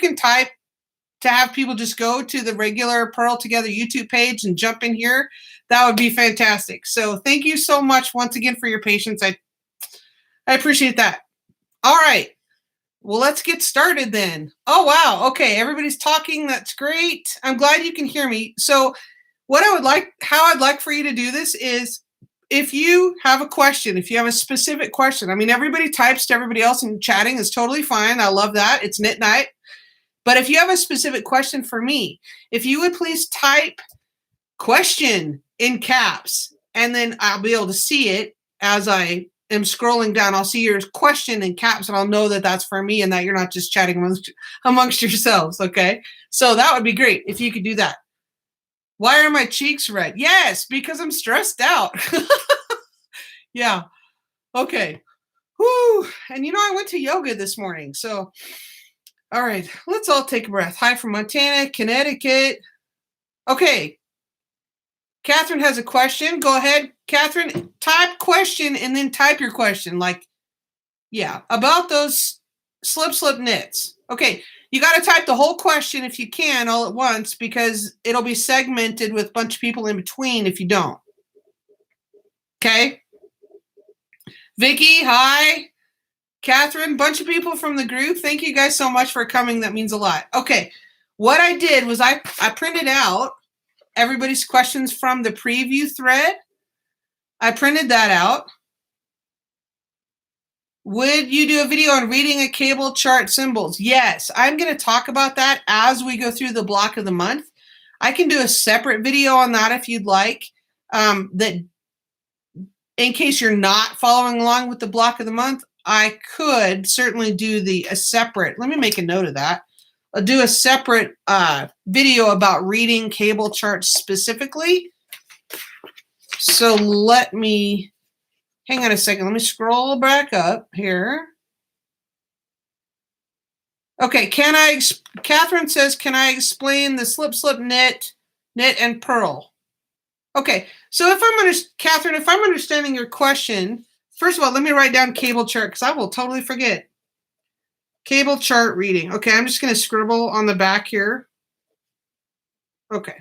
can type to have people just go to the regular Purl Together YouTube page and jump in here, that would be fantastic. So thank you so much once again for your patience. I appreciate that. All right. Well, let's get started then. Oh, wow. Okay. Everybody's talking. That's great. I'm glad you can hear me. So how I'd like for you to do this is, if you have a question, if you have a specific question, I mean, everybody types to everybody else and chatting is totally fine. I love that. It's knit night. But if you have a specific question for me, if you would please type question in caps, and then I'll be able to see it as I am scrolling down. I'll see your question in caps, and I'll know that that's for me and that you're not just chatting amongst yourselves, okay? So that would be great if you could do that. Why are my cheeks red? Yes, because I'm stressed out. Yeah, okay. Whew. And you know, I went to yoga this morning, so... All right, let's all take a breath. Hi from Montana, Connecticut. Okay, Catherine has a question. Go ahead, Catherine. Type question and then type your question. Like, yeah, about those slip knits. Okay, you got to type the whole question if you can all at once, because it'll be segmented with a bunch of people in between if you don't. Okay. Vicky, hi. Catherine, bunch of people from the group. Thank you guys so much for coming. That means a lot. Okay, what I did was I printed out everybody's questions from the preview thread. I printed that out. Would you do a video on reading a cable chart symbols? Yes, I'm going to talk about that as we go through the block of the month. I can do a separate video on that if you'd like. That in case you're not following along with the block of the month, I could certainly do a separate, let me make a note of that. I'll do a separate video about reading cable charts specifically. So let me, hang on a second. Let me scroll back up here. Okay, Catherine says, can I explain the slip, knit, and purl? Okay, so Catherine, if I'm understanding your question, first of all, let me write down cable chart because I will totally forget. Cable chart reading. Okay, I'm just going to scribble on the back here. Okay.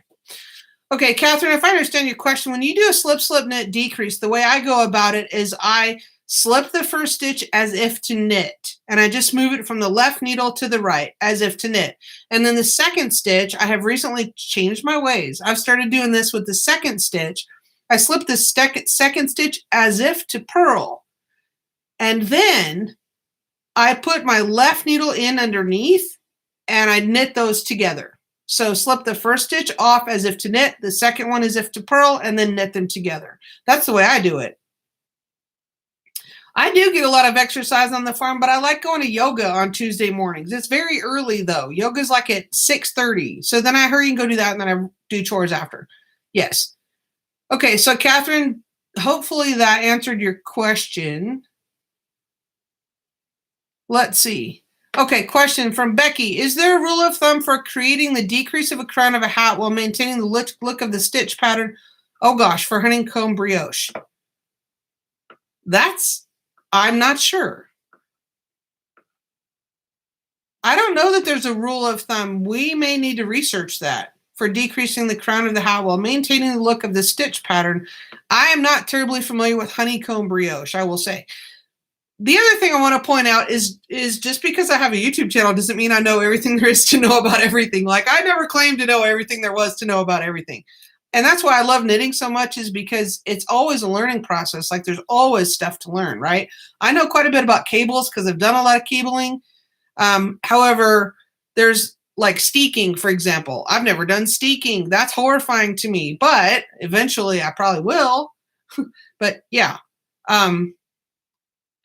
Okay, Catherine, if I understand your question, when you do a slip knit decrease, the way I go about it is I slip the first stitch as if to knit, and I just move it from the left needle to the right as if to knit. And then the second stitch, I have recently changed my ways. I've started doing this with the second stitch. I slip the second stitch as if to purl. And then I put my left needle in underneath and I knit those together. So slip the first stitch off as if to knit, the second one as if to purl, and then knit them together. That's the way I do it. I do get a lot of exercise on the farm, but I like going to yoga on Tuesday mornings. It's very early though. Yoga's like at 6:30. So then I hurry and go do that, and then I do chores after. Yes. Okay, so Catherine, hopefully that answered your question. Let's see. Okay, question from Becky. Is there a rule of thumb for creating the decrease of a crown of a hat while maintaining the look of the stitch pattern? Oh gosh, for honeycomb brioche. I'm not sure. I don't know that there's a rule of thumb. We may need to research that. For decreasing the crown of the hat while maintaining the look of the stitch pattern. I am not terribly familiar with honeycomb brioche, I will say. The other thing I want to point out is just because I have a YouTube channel doesn't mean I know everything there is to know about everything. Like, I never claimed to know everything there was to know about everything. And that's why I love knitting so much, is because it's always a learning process. Like, there's always stuff to learn, right? I know quite a bit about cables because I've done a lot of cabling. However, there's like steeking, for example. I've never done steeking. That's horrifying to me, but eventually I probably will. But yeah. Can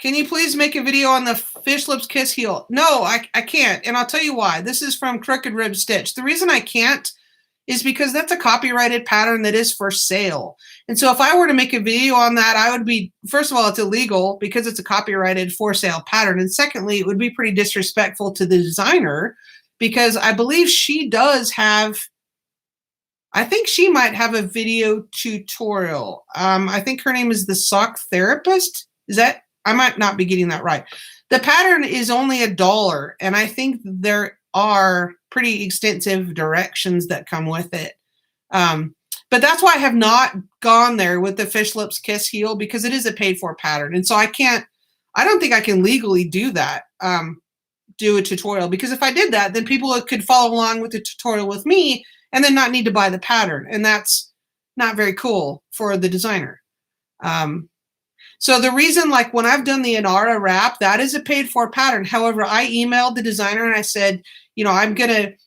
you please make a video on the fish lips kiss heel? No, I can't. And I'll tell you why. This is from Crooked Rib Stitch. The reason I can't is because that's a copyrighted pattern that is for sale. And so if I were to make a video on that, I would be, first of all, it's illegal because it's a copyrighted for sale pattern. And secondly, it would be pretty disrespectful to the designer, because I believe she does have, I think she might have a video tutorial. I think her name is the Sock Therapist. Is that, I might not be getting that right. The pattern is only $1, and I think there are pretty extensive directions that come with it. But that's why I have not gone there with the Fish Lips Kiss Heel, because it is a paid for pattern. And so I don't think I can legally do that, do a tutorial, because if I did that, then people could follow along with the tutorial with me and then not need to buy the pattern. And that's not very cool for the designer. So the reason, like when I've done the Inara wrap, that is a paid for pattern. However, I emailed the designer and I said, I'm going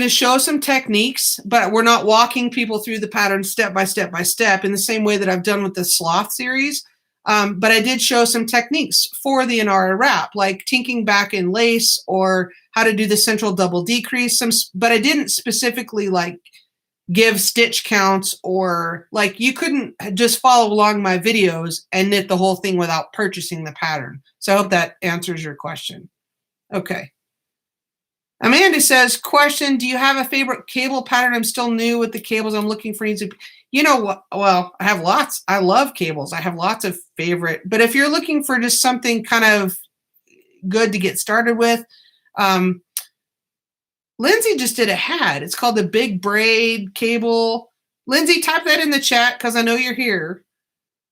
to show some techniques, but we're not walking people through the pattern step by step by step in the same way that I've done with the Sloth series. But I did show some techniques for the Inara wrap, like tinking back in lace or how to do the central double decrease. But I didn't specifically like give stitch counts, or like you couldn't just follow along my videos and knit the whole thing without purchasing the pattern. So I hope that answers your question. Okay. Amanda says, question, do you have a favorite cable pattern? I'm still new with the cables. I'm looking for easy. You know what? Well, I have lots. I love cables. I have lots of favorite. But if you're looking for just something kind of good to get started with, Lindsay just did a hat. It's called the Big Braid Cable. Lindsay, type that in the chat because I know you're here.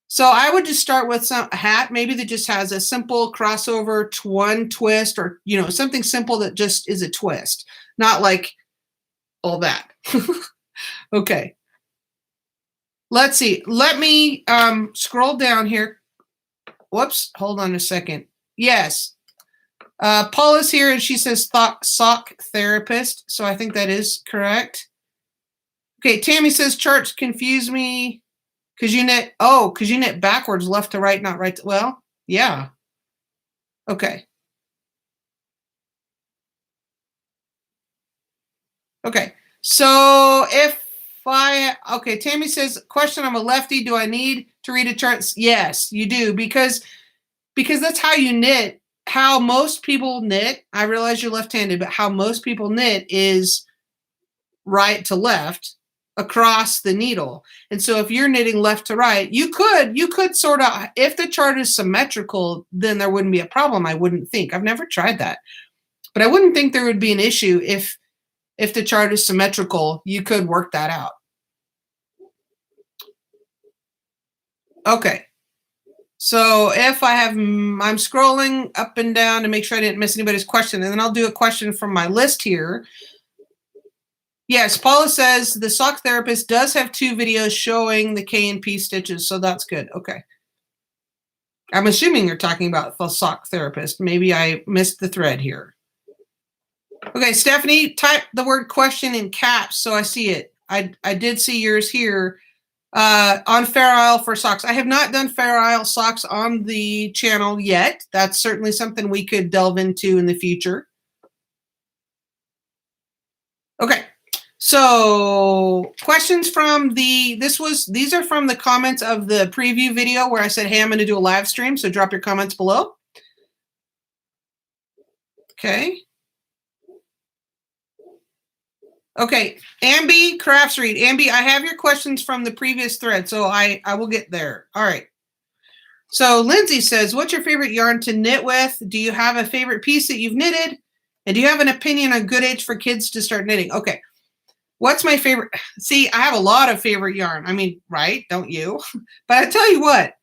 So I would just start with a hat, maybe that just has a simple crossover one twist, or, something simple that just is a twist, not like all that. Okay. Let's see. Let me scroll down here. Whoops. Hold on a second. Yes. Paula's here and she says sock therapist. So I think that is correct. Okay. Tammy says charts confuse me. Because you knit backwards, left to right, not right to, well, yeah. Okay. Okay. So Tammy says, question, I'm a lefty. Do I need to read a chart? Yes, you do, because that's how you knit. How most people knit, I realize you're left-handed, but how most people knit is right to left across the needle. And so if you're knitting left to right, you could sort of, if the chart is symmetrical, then there wouldn't be a problem, I wouldn't think. I've never tried that. But I wouldn't think there would be an issue if the chart is symmetrical, you could work that out. Okay. So if I'm scrolling up and down to make sure I didn't miss anybody's question, and then I'll do a question from my list here. Yes, Paula says the sock therapist does have 2 videos showing the K and P stitches, so that's good. Okay. I'm assuming you're talking about the sock therapist. Maybe I missed the thread here. Okay, Stephanie, type the word question in caps so I see it. I did see yours here on Fair Isle for socks. I have not done Fair Isle socks on the channel yet. That's certainly something we could delve into in the future. Okay. So questions from these are from the comments of the preview video where I said, hey, I'm going to do a live stream. So drop your comments below. Okay. Okay. Ambi Crafts Read. Ambi, I have your questions from the previous thread, so I will get there. All right. So Lindsay says, what's your favorite yarn to knit with? Do you have a favorite piece that you've knitted? And do you have an opinion on good age for kids to start knitting? Okay. What's my favorite? See, I have a lot of favorite yarn. I mean, right? Don't you? But I tell you what,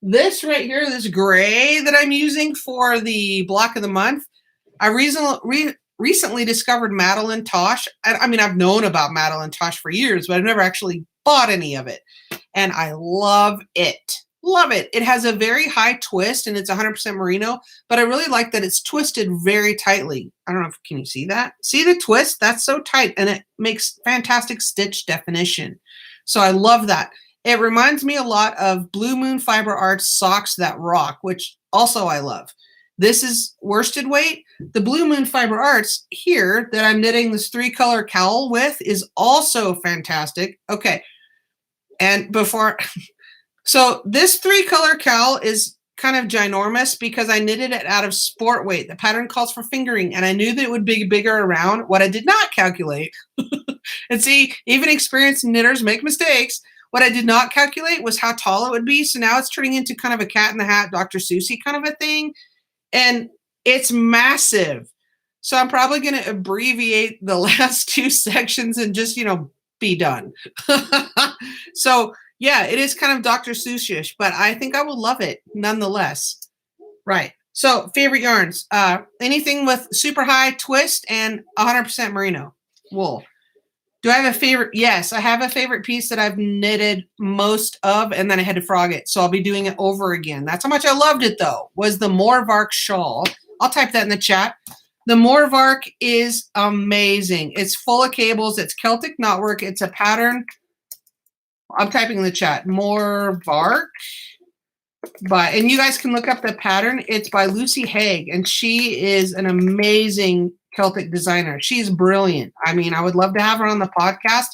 this right here, this gray that I'm using for the block of the month, I recently discovered Madeline Tosh. I mean, I've known about Madeline Tosh for years, but I've never actually bought any of it. And I love it. Love it. It has a very high twist and it's 100% merino, but I really like that it's twisted very tightly. I don't know can you see that? See the twist? That's so tight and it makes fantastic stitch definition. So I love that. It reminds me a lot of Blue Moon Fiber Arts Socks That Rock, which also I love. This is worsted weight. The Blue Moon Fiber Arts here that I'm knitting this 3-color cowl with is also fantastic. Okay. And before... So this 3-color cowl is kind of ginormous because I knitted it out of sport weight. The pattern calls for fingering, and I knew that it would be bigger around. What I did not calculate, and see, even experienced knitters make mistakes. What I did not calculate was how tall it would be. So now it's turning into kind of a Cat in the Hat, Dr. Seuss kind of a thing. And it's massive. So I'm probably going to abbreviate the last two sections and just, be done. So yeah, it is kind of Dr. Seussish, but I think I will love it nonetheless. Right. So favorite yarns, anything with super high twist and 100% merino wool. Do I have a favorite? Yes, I have a favorite piece that I've knitted most of, and then I had to frog it. So I'll be doing it over again. That's how much I loved it, though, was the Morvark shawl. I'll type that in the chat. The Morvark is amazing. It's full of cables. It's Celtic knotwork. It's a pattern. I'm typing in the chat. Morvark. And you guys can look up the pattern. It's by Lucy Haig, and she is an amazing Celtic designer. She's brilliant. I mean, I would love to have her on the podcast,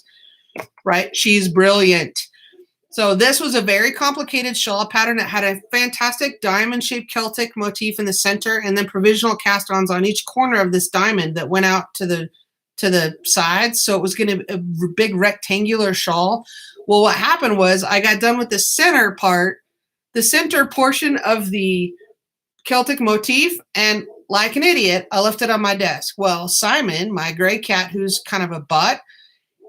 right? She's brilliant. So this was a very complicated shawl pattern that had a fantastic diamond-shaped Celtic motif in the center, and then provisional cast-ons on each corner of this diamond that went out to the sides. So it was going to be a big rectangular shawl. Well, what happened was I got done with the center part, the center portion of the Celtic motif, and like an idiot, I left it on my desk. Well, Simon, my gray cat, who's kind of a butt,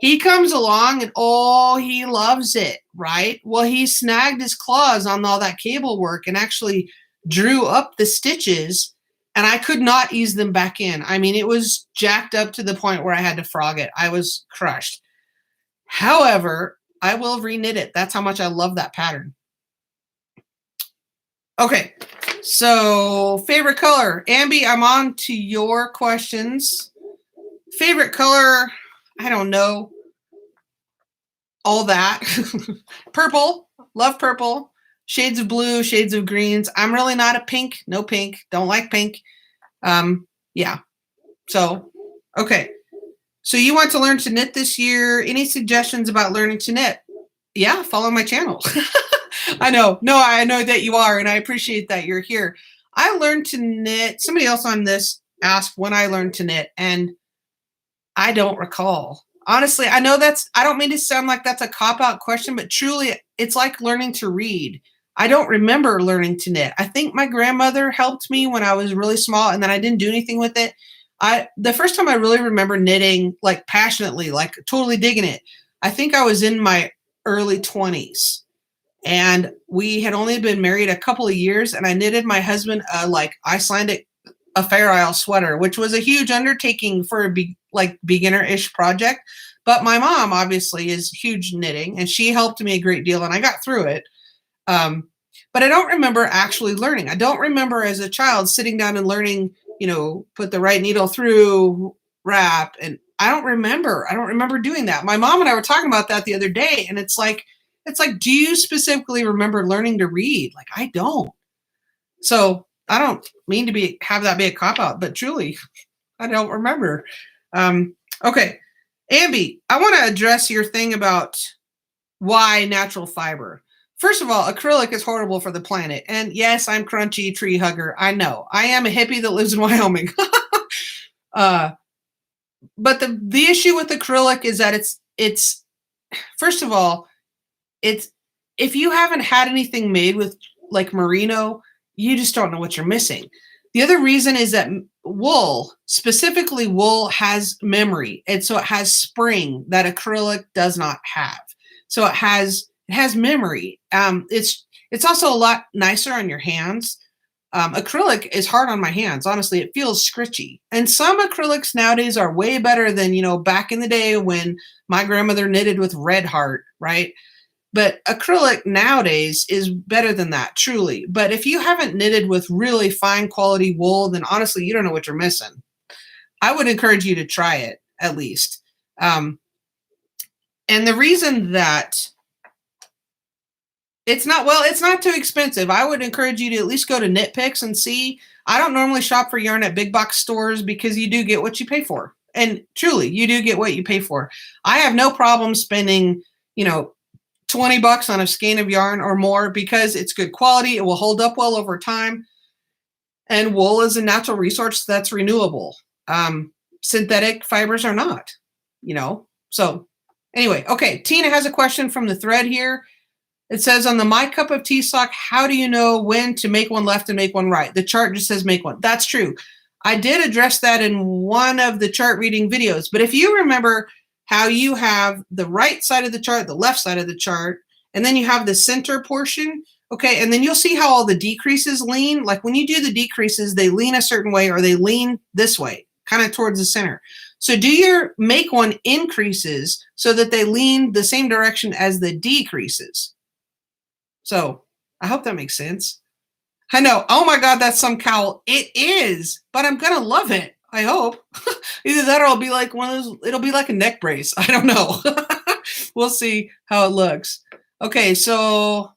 he comes along and he loves it, right? Well, he snagged his claws on all that cable work and actually drew up the stitches, and I could not ease them back in. I mean, it was jacked up to the point where I had to frog it. I was crushed. However, I will reknit it. That's how much I love that pattern. Okay, so favorite color. Ambi, I'm on to your questions. Favorite color, I don't know. All that. Purple, love purple. Shades of blue, shades of greens. I'm really not a pink, no pink, don't like pink. Yeah, so, okay. So you want to learn to knit this year. Any suggestions about learning to knit? Yeah, follow my channel. I know. No, I know that you are, and I appreciate that you're here. I learned to knit. Somebody else on this asked when I learned to knit, and I don't recall. Honestly, I know I don't mean to sound like that's a cop-out question, but truly, it's like learning to read. I don't remember learning to knit. I think my grandmother helped me when I was really small, and then I didn't do anything with it. The first time I really remember knitting, like passionately, like totally digging it, I think I was in my early 20s. And we had only been married a couple of years, and I knitted my husband Icelandic a Fair Isle sweater, which was a huge undertaking for a beginner-ish project. But my mom obviously is huge knitting, and she helped me a great deal, and I got through it. But I don't remember actually learning. I don't remember as a child sitting down and learning, put the right needle through, wrap, and I don't remember doing that. My mom and I were talking about that the other day, and it's like, do you specifically remember learning to read? Like, I don't. So I don't mean to have that be a cop-out, but truly, I don't remember. Okay. Ambi, I want to address your thing about why natural fiber. First of all, acrylic is horrible for the planet. And yes, I'm crunchy tree hugger. I know. I am a hippie that lives in Wyoming. But the issue with acrylic is that it's first of all, if you haven't had anything made with like merino, you just don't know what you're missing. The other reason is that wool, specifically wool, has memory, and so it has spring that acrylic does not have. So it has memory. It's also a lot nicer on your hands. Acrylic is hard on my hands. Honestly, it feels scritchy. And some acrylics nowadays are way better than, back in the day when my grandmother knitted with Red Heart, right? But acrylic nowadays is better than that, truly. But if you haven't knitted with really fine quality wool, then honestly, you don't know what you're missing. I would encourage you to try it, at least. And the reason that it's not too expensive. I would encourage you to at least go to Knit Picks and see. I don't normally shop for yarn at big box stores because you do get what you pay for. And truly, you do get what you pay for. I have no problem spending, $20 on a skein of yarn or more because it's good quality. It will hold up well over time. And wool is a natural resource that's renewable. Synthetic fibers are not, So anyway, okay. Tina has a question from the thread here. It says on the My Cup of Tea sock, how do you know when to make one left and make one right? The chart just says make one. That's true. I did address that in one of the chart reading videos. But if you remember how you have the right side of the chart, the left side of the chart, and then you have the center portion, okay, and then you'll see how all the decreases lean. Like when you do the decreases, they lean a certain way or they lean this way, kind of towards the center. So do your make one increases so that they lean the same direction as the decreases. So I hope that makes sense. I know. Oh my God, that's some cowl. It is, but I'm going to love it. I hope. Either that or it'll be like one of those, it'll be like a neck brace. I don't know. We'll see how it looks. Okay, so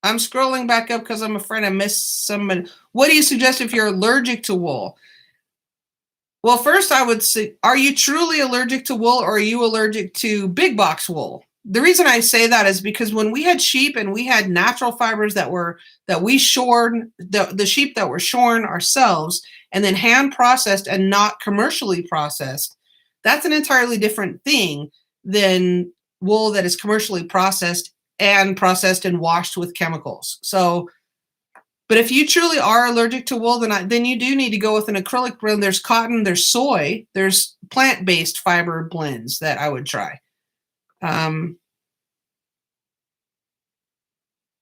I'm scrolling back up because I'm afraid I missed some. What do you suggest if you're allergic to wool? Well, first I would say, are you truly allergic to wool or are you allergic to big box wool? The reason I say that is because when we had sheep and we had natural fibers that we shorn, the sheep that were shorn ourselves and then hand processed and not commercially processed, that's an entirely different thing than wool that is commercially processed and washed with chemicals. So, but if you truly are allergic to wool, then you do need to go with an acrylic blend. There's cotton, there's soy, there's plant-based fiber blends that I would try.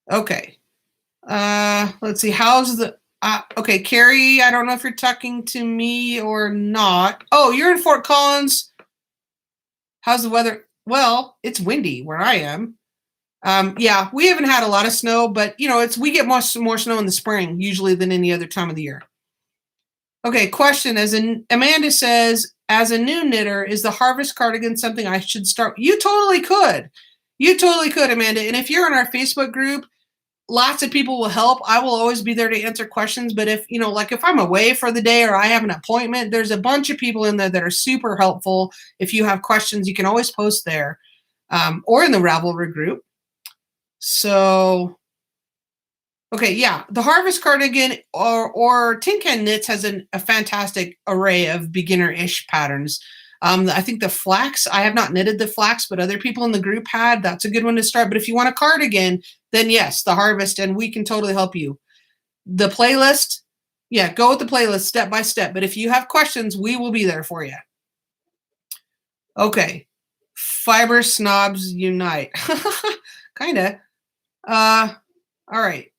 Okay. Let's see. How's the, okay, Carrie, I don't know if you're talking to me or not. Oh, you're in Fort Collins. How's the weather? Well, it's windy where I am. Yeah, we haven't had a lot of snow, but you know, we get more snow in the spring usually than any other time of the year. Okay, question. Amanda says, as a new knitter, is the harvest cardigan something I should start? You totally could. You totally could, Amanda. And if you're in our Facebook group, lots of people will help. I will always be there to answer questions. But if, you know, like if I'm away for the day or I have an appointment, there's a bunch of people in there that are super helpful. If you have questions, you can always post there, or in the Ravelry group. So, okay, yeah, the Harvest Cardigan or Tin Can Knits has a fantastic array of beginner-ish patterns. I think the flax, I have not knitted the flax, but other people in the group had. That's a good one to start. But if you want a cardigan, then yes, the Harvest, and we can totally help you. The playlist, yeah, go with the playlist step by step. But if you have questions, we will be there for you. Okay, fiber snobs unite. Kind of. All right.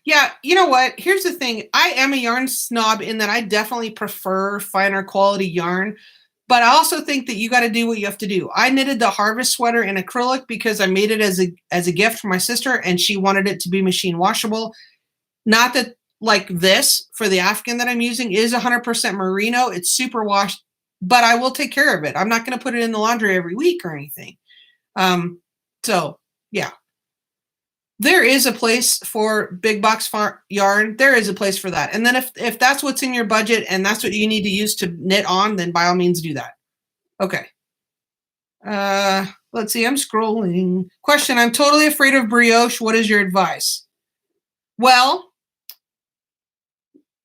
Yeah, you know what? Here's the thing. I am a yarn snob in that I definitely prefer finer quality yarn, but I also think that you got to do what you have to do. I knitted the Harvest sweater in acrylic because I made it as a gift for my sister and she wanted it to be machine washable. Not that like this for the Afghan that I'm using is 100% merino. It's super washed, but I will take care of it. I'm not going to put it in the laundry every week or anything. So yeah. There is a place for big box yarn. There is a place for that. And then if that's what's in your budget and that's what you need to use to knit on, then by all means do that. Okay. Let's see. I'm scrolling. Question. I'm totally afraid of brioche. What is your advice? Well,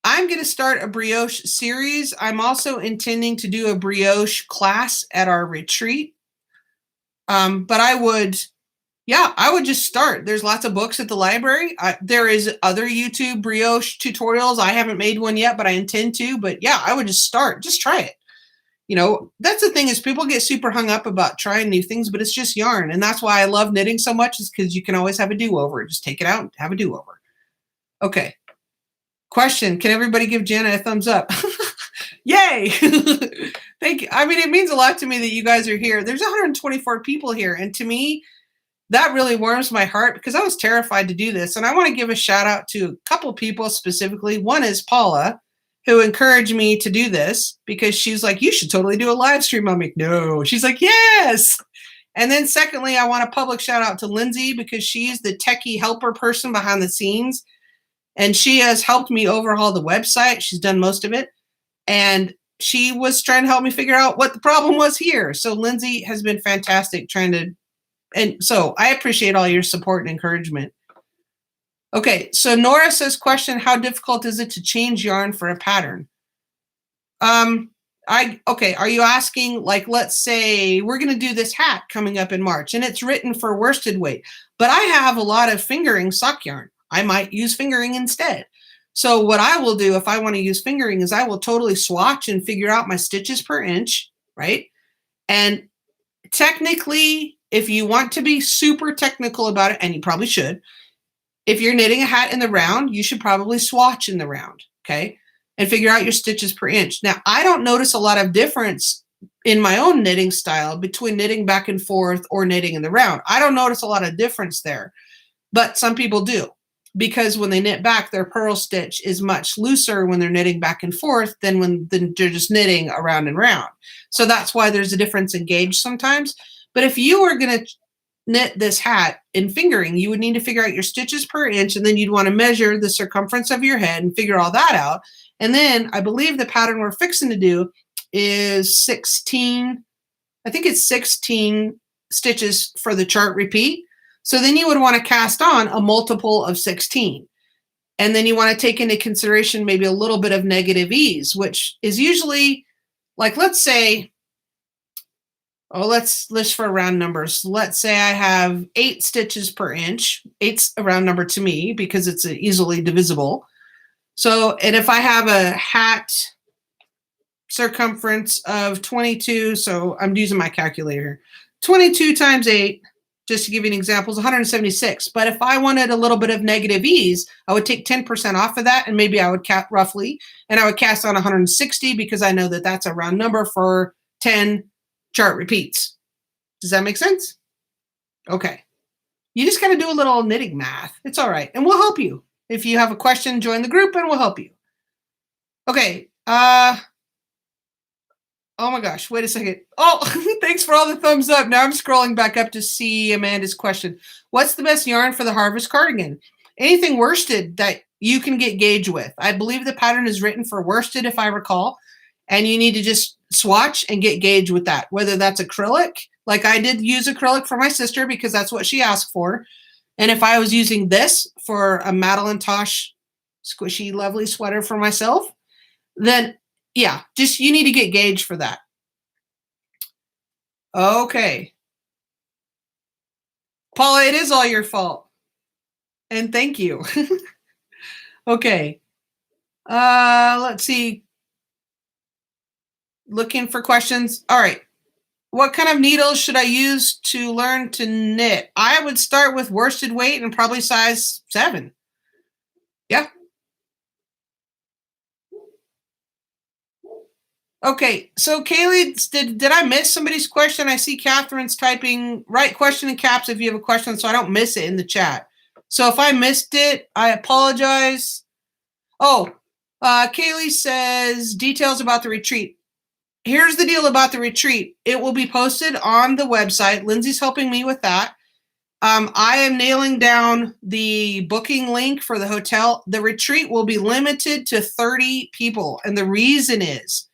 I'm going to start a brioche series. I'm also intending to do a brioche class at our retreat. But I would just start. There's lots of books at the library. There is other YouTube brioche tutorials. I haven't made one yet, but I intend to. But yeah, I would just start. Just try it. You know, that's the thing is people get super hung up about trying new things, but it's just yarn. And that's why I love knitting so much is because you can always have a do-over. Just take it out and have a do-over. Okay. Question. Can everybody give Jana a thumbs up? Yay. Thank you. I mean, it means a lot to me that you guys are here. There's 124 people here. And to me, that really warms my heart because I was terrified to do this. And I want to give a shout out to a couple people specifically. One is Paula, who encouraged me to do this because she's like, you should totally do a live stream. I'm like, no. She's like, yes. And then secondly, I want a public shout out to Lindsay because she's the techie helper person behind the scenes. And she has helped me overhaul the website. She's done most of it. And she was trying to help me figure out what the problem was here. So Lindsay has been fantastic and so I appreciate all your support and encouragement. Okay, so Nora says, question, how difficult is it to change yarn for a pattern? Okay, are you asking, like, let's say we're going to do this hat coming up in March, and it's written for worsted weight, but I have a lot of fingering sock yarn. I might use fingering instead. So what I will do if I want to use fingering is I will totally swatch and figure out my stitches per inch, right? And technically, if you want to be super technical about it, and you probably should, if you're knitting a hat in the round, you should probably swatch in the round, okay? And figure out your stitches per inch. Now, I don't notice a lot of difference in my own knitting style between knitting back and forth or knitting in the round. I don't notice a lot of difference there, but some people do, because when they knit back, their purl stitch is much looser when they're knitting back and forth than when they're just knitting around and round. So that's why there's a difference in gauge sometimes. But if you were going to knit this hat in fingering, you would need to figure out your stitches per inch, and then you'd want to measure the circumference of your head and figure all that out. And then I believe the pattern we're fixing to do is 16, I think it's 16 stitches for the chart repeat. So then you would want to cast on a multiple of 16. And then you want to take into consideration maybe a little bit of negative ease, which is usually, like, let's say, let's list for round numbers. Let's say I have 8 stitches per inch. 8's a round number to me because it's easily divisible. So, and if I have a hat circumference of 22, so I'm using my calculator, 22 times 8, just to give you an example, is 176. But if I wanted a little bit of negative ease, I would take 10% off of that, and maybe I would roughly, and I would cast on 160 because I know that that's a round number for 10 chart repeats. Does that make sense? Okay. You just got to do a little knitting math. It's all right. And we'll help you. If you have a question, join the group and we'll help you. Okay. Oh my gosh, wait a second. Oh, thanks for all the thumbs up. Now I'm scrolling back up to see Amanda's question. What's the best yarn for the harvest cardigan? Anything worsted that you can get gauge with. I believe the pattern is written for worsted, if I recall, and you need to just swatch and get gauge with that, whether that's acrylic, like I did use acrylic for my sister because that's what she asked for. And if I was using this for a Madeline Tosh squishy, lovely sweater for myself, then yeah, just you need to get gauge for that. Okay. Paula, it is all your fault. And thank you. Okay. Let's see. Looking for questions. All right. What kind of needles should I use to learn to knit? I would start with worsted weight and probably size 7. Yeah. Okay, so Kaylee, did I miss somebody's question? I see Catherine's typing, write question in caps if you have a question so I don't miss it in the chat. So if I missed it, I apologize. Oh, Kaylee says, details about the retreat. Here's the deal about the retreat. It will be posted on the website. Lindsay's helping me with that. I am nailing down the booking link for the hotel. The retreat will be limited to 30 people. And the reason is,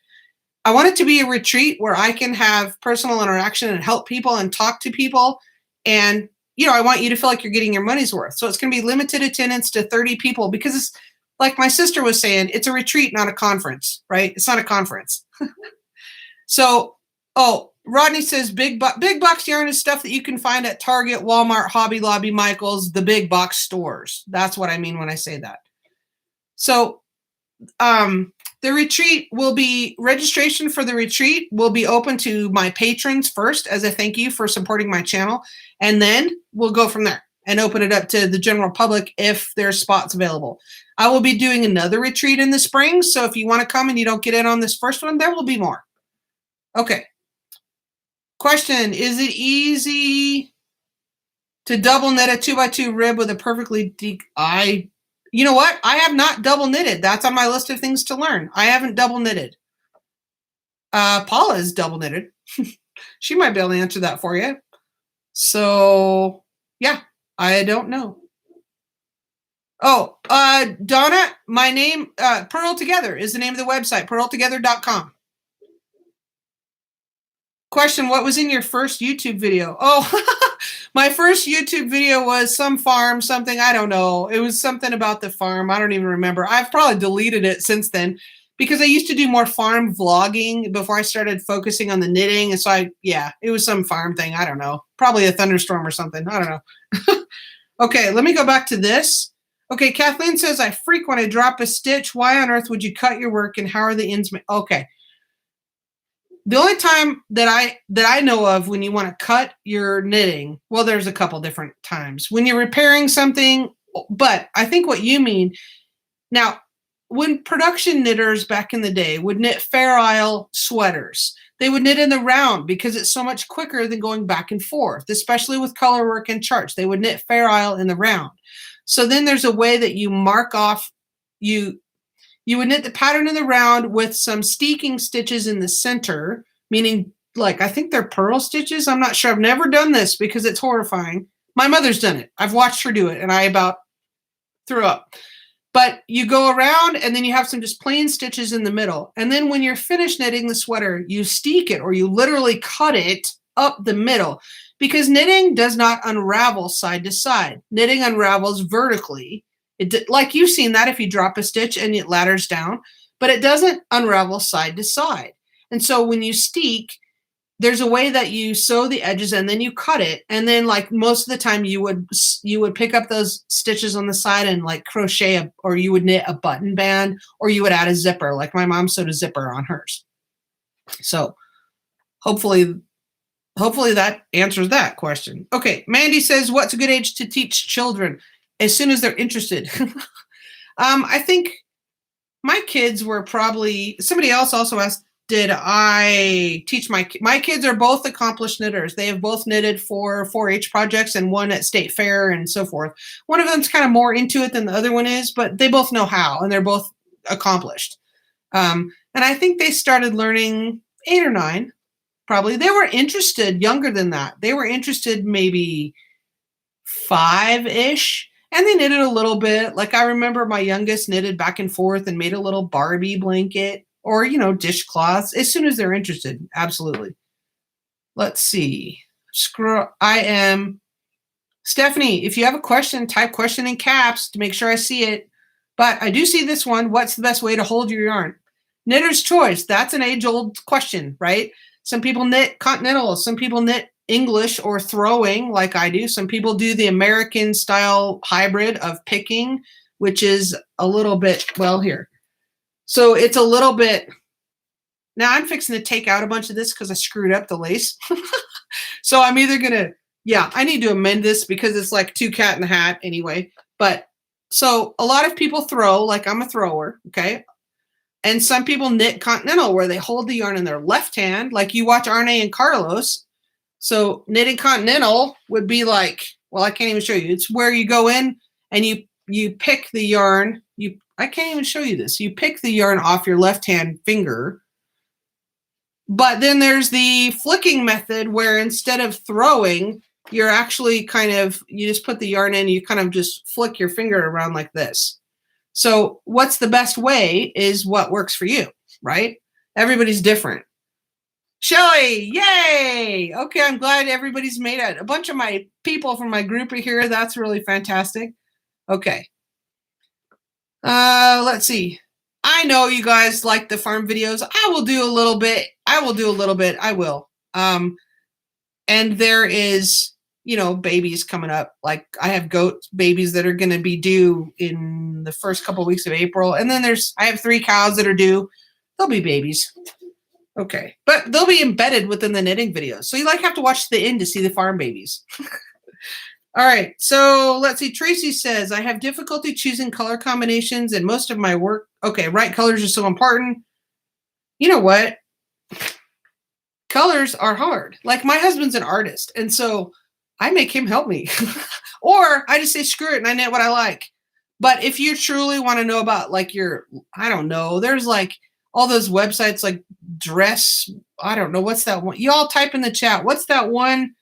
I want it to be a retreat where I can have personal interaction and help people and talk to people. And, you know, I want you to feel like you're getting your money's worth. So it's going to be limited attendance to 30 people because it's like my sister was saying, it's a retreat, not a conference, right? It's not a conference. So, Rodney says big box yarn is stuff that you can find at Target, Walmart, Hobby Lobby, Michael's, the big box stores. That's what I mean when I say that. So, the retreat will be, registration for the retreat will be open to my patrons first as a thank you for supporting my channel. And then we'll go from there and open it up to the general public if there's spots available. I will be doing another retreat in the spring. So if you want to come and you don't get in on this first one, there will be more. Okay. Question, is it easy to double knit a 2x2 rib with a perfectly you know what? I have not double knitted. That's on my list of things to learn. I haven't double knitted. Paula is double knitted. She might be able to answer that for you. So, yeah, I don't know. Oh, Donna, my name, Purl Together is the name of the website, purltogether.com. Question, what was in your first YouTube video? Oh, my first YouTube video was some farm, something, I don't know. It was something about the farm. I don't even remember. I've probably deleted it since then because I used to do more farm vlogging before I started focusing on the knitting. And so it was some farm thing. I don't know. Probably a thunderstorm or something. I don't know. Okay, let me go back to this. Okay, Kathleen says, I freak when I drop a stitch. Why on earth would you cut your work and how are the ends? Okay. The only time that I know of when you want to cut your knitting, well, there's a couple different times. When you're repairing something, but I think what you mean, now, when production knitters back in the day would knit Fair Isle sweaters, they would knit in the round because it's so much quicker than going back and forth, especially with color work and charts. They would knit Fair Isle in the round. So then there's a way that you mark off, you would knit the pattern in the round with some steeking stitches in the center, meaning like, I think they're purl stitches. I'm not sure. I've never done this because it's horrifying. My mother's done it. I've watched her do it and I about threw up. But you go around and then you have some just plain stitches in the middle. And then when you're finished knitting the sweater, you steek it or you literally cut it up the middle because knitting does not unravel side to side. Knitting unravels vertically. Like you've seen that if you drop a stitch and it ladders down, but it doesn't unravel side to side. And so when you steek, there's a way that you sew the edges and then you cut it. And then like most of the time you would pick up those stitches on the side and like crochet or you would knit a button band or you would add a zipper. Like my mom sewed a zipper on hers. So hopefully that answers that question. Okay. Mandy says, what's a good age to teach children? As soon as they're interested. I think my kids were probably, somebody else also asked, did I teach my kids are both accomplished knitters. They have both knitted for 4-H projects and one at State Fair and so forth. One of them's kind of more into it than the other one is, but they both know how and they're both accomplished. And I think they started learning 8 or 9, probably. They were interested younger than that. They were interested maybe 5-ish. And they knitted a little bit. Like I remember my youngest knitted back and forth and made a little Barbie blanket or, dishcloths as soon as they're interested. Absolutely. Let's see. Stephanie, if you have a question, type question in caps to make sure I see it. But I do see this one. What's the best way to hold your yarn? Knitter's choice. That's an age-old question, right? Some people knit continental. Some people knit English or throwing like I do. Some people do the American style hybrid of picking, which is a little bit, well, here. So it's a little bit, now I'm fixing to take out a bunch of this because I screwed up the lace. So I'm either going to, I need to amend this because it's like 2 cat in the hat anyway. But so a lot of people throw, like I'm a thrower, okay? And some people knit continental where they hold the yarn in their left hand, like you watch Arne and Carlos. So knitting continental would be like, well, I can't even show you. It's where you go in and you pick the yarn. I can't even show you this. You pick the yarn off your left-hand finger. But then there's the flicking method where instead of throwing, you're actually you just put the yarn in, you kind of just flick your finger around like this. So what's the best way is what works for you, right? Everybody's different. Shelly, yay! Okay, I'm glad everybody's made it. A bunch of my people from my group are here. That's really fantastic. Okay. Let's see. I know you guys like the farm videos. I will do a little bit. I will. And there is, babies coming up. Like I have goat babies that are going to be due in the first couple of weeks of April. And then I have 3 cows that are due. They'll be babies. Okay. But they'll be embedded within the knitting videos. So you have to watch the end to see the farm babies. All right. So let's see. Tracy says, I have difficulty choosing color combinations in most of my work. Okay. Right. Colors are so important. You know what? Colors are hard. Like my husband's an artist. And so I make him help me or I just say, screw it. And I knit what I like. But if you truly want to know about I don't know, there's all those websites like dress. I don't know. What's that one? You all type in the chat. What's that one?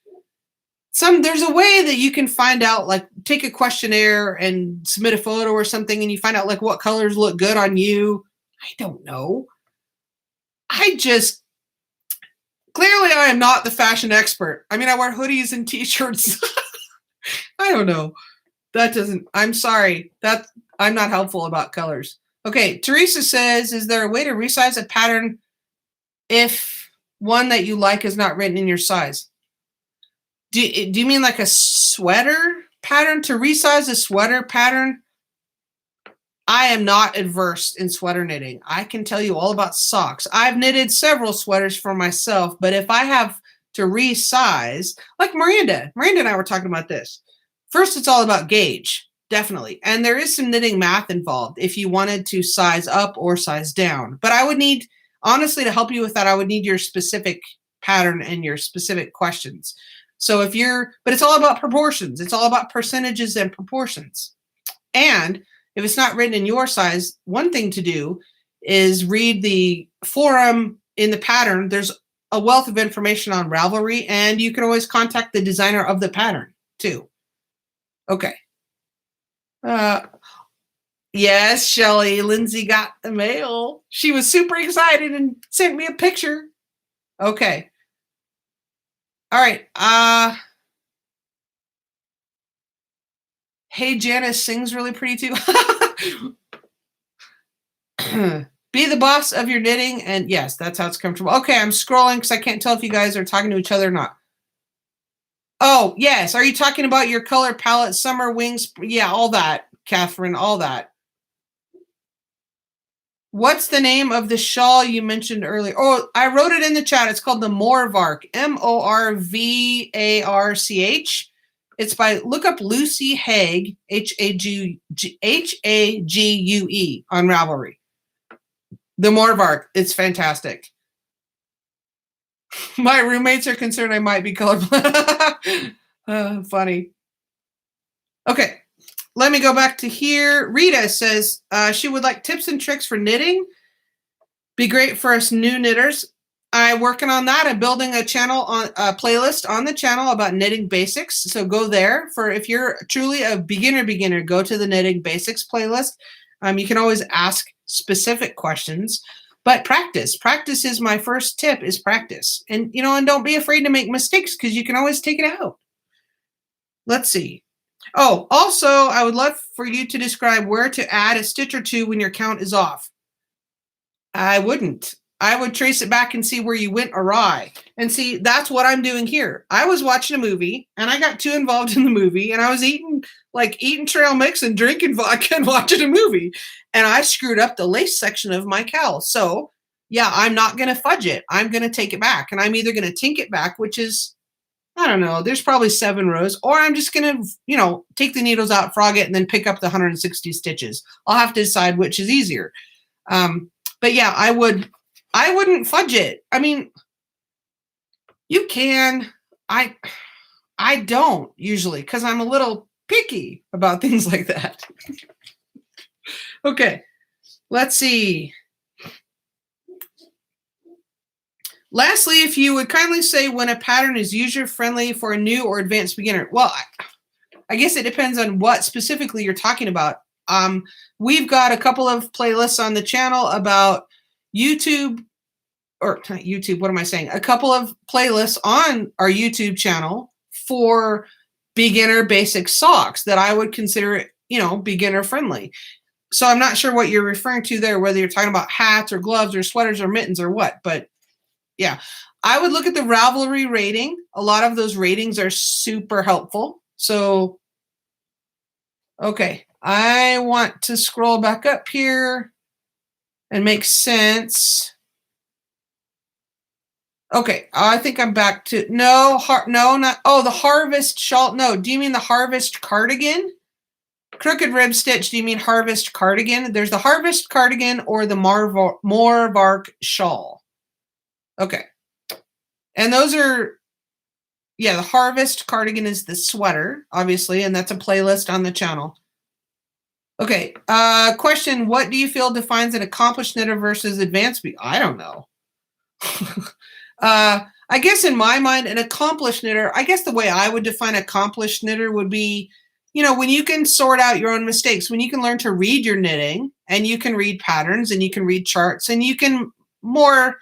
There's a way that you can find out, take a questionnaire and submit a photo or something and you find out what colors look good on you. I don't know. Clearly I am not the fashion expert. I mean, I wear hoodies and t-shirts. I don't know. I'm sorry. I'm not helpful about colors. Okay. Teresa says, is there a way to resize a pattern if one that you like is not written in your size? Do you mean like a sweater pattern? To resize a sweater pattern, I am not adverse in sweater knitting. I can tell you all about socks. I've knitted several sweaters for myself, but if I have to resize, like Miranda and I were talking about this. First, it's all about gauge, definitely. And there is some knitting math involved if you wanted to size up or size down. But I would need, honestly, to help you with that, I would need your specific pattern and your specific questions. So but it's all about proportions. It's all about percentages and proportions. And if it's not written in your size, one thing to do is read the forum in the pattern. There's a wealth of information on Ravelry, and you can always contact the designer of the pattern too. Okay. Yes, Shelly, Lindsay got the mail. She was super excited and sent me a picture. Okay. All right. Hey, Janice sings really pretty too. Be the boss of your knitting. And yes, that's how it's comfortable. Okay, I'm scrolling because I can't tell if you guys are talking to each other or not. Oh, yes. Are you talking about your color palette, summer wings? Yeah, all that, Catherine, all that. What's the name of the shawl you mentioned earlier? Oh, I wrote it in the chat. It's called the Morvark, Morvarch. It's by, look up Lucy Hague, Hague on Ravelry. The Morvark, it's fantastic. My roommates are concerned I might be colorblind. Funny. Okay, let me go back to here. Rita says she would like tips and tricks for knitting. Be great for us new knitters. I'm working on that. I'm building a channel on a playlist on the channel about knitting basics. So go there. For if you're truly a beginner, go to the knitting basics playlist. You can always ask specific questions, but practice. Practice is my first tip, is practice. And, and don't be afraid to make mistakes because you can always take it out. Let's see. Oh, also, I would love for you to describe where to add a stitch or two when your count is off. I wouldn't. I would trace it back and see where you went awry. And see, that's what I'm doing here. I was watching a movie and I got too involved in the movie and I was eating trail mix and drinking vodka and watching a movie. And I screwed up the lace section of my cowl. So yeah, I'm not going to fudge it. I'm going to take it back. And I'm either going to tink it back, which is, I don't know, there's probably 7 rows, or I'm just going to, take the needles out, frog it, and then pick up the 160 stitches. I'll have to decide which is easier. But yeah, I wouldn't fudge it. I mean, you can. I don't usually because I'm a little picky about things like that. Okay, let's see. Lastly, if you would kindly say when a pattern is user-friendly for a new or advanced beginner. Well, I guess it depends on what specifically you're talking about. We've got a couple of playlists on the channel about YouTube, or not YouTube, what am I saying? A couple of playlists on our YouTube channel for beginner basic socks that I would consider, beginner friendly. So I'm not sure what you're referring to there, whether you're talking about hats or gloves or sweaters or mittens or what, but yeah, I would look at the Ravelry rating. A lot of those ratings are super helpful. So, okay, I want to scroll back up here and make sense. Okay, I think I'm back to, no, the Harvest shawl. No, do you mean the Harvest cardigan? Crooked rib stitch, do you mean Harvest cardigan? There's the Harvest cardigan or the Morvark shawl. Okay. And those are, the Harvest cardigan is the sweater, obviously, and that's a playlist on the channel. Okay. Question, what do you feel defines an accomplished knitter versus advanced? I don't know. I guess in my mind, an accomplished knitter, I guess the way I would define accomplished knitter would be, when you can sort out your own mistakes, when you can learn to read your knitting and you can read patterns and you can read charts and you can more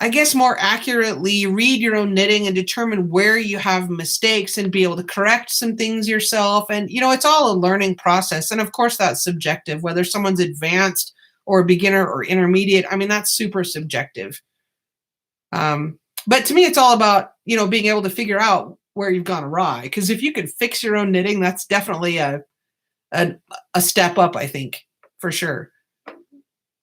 accurately read your own knitting and determine where you have mistakes and be able to correct some things yourself. And, it's all a learning process. And of course, that's subjective, whether someone's advanced or beginner or intermediate. I mean, that's super subjective. But to me, it's all about, being able to figure out where you've gone awry. Because if you could fix your own knitting, that's definitely a a step up, I think, for sure.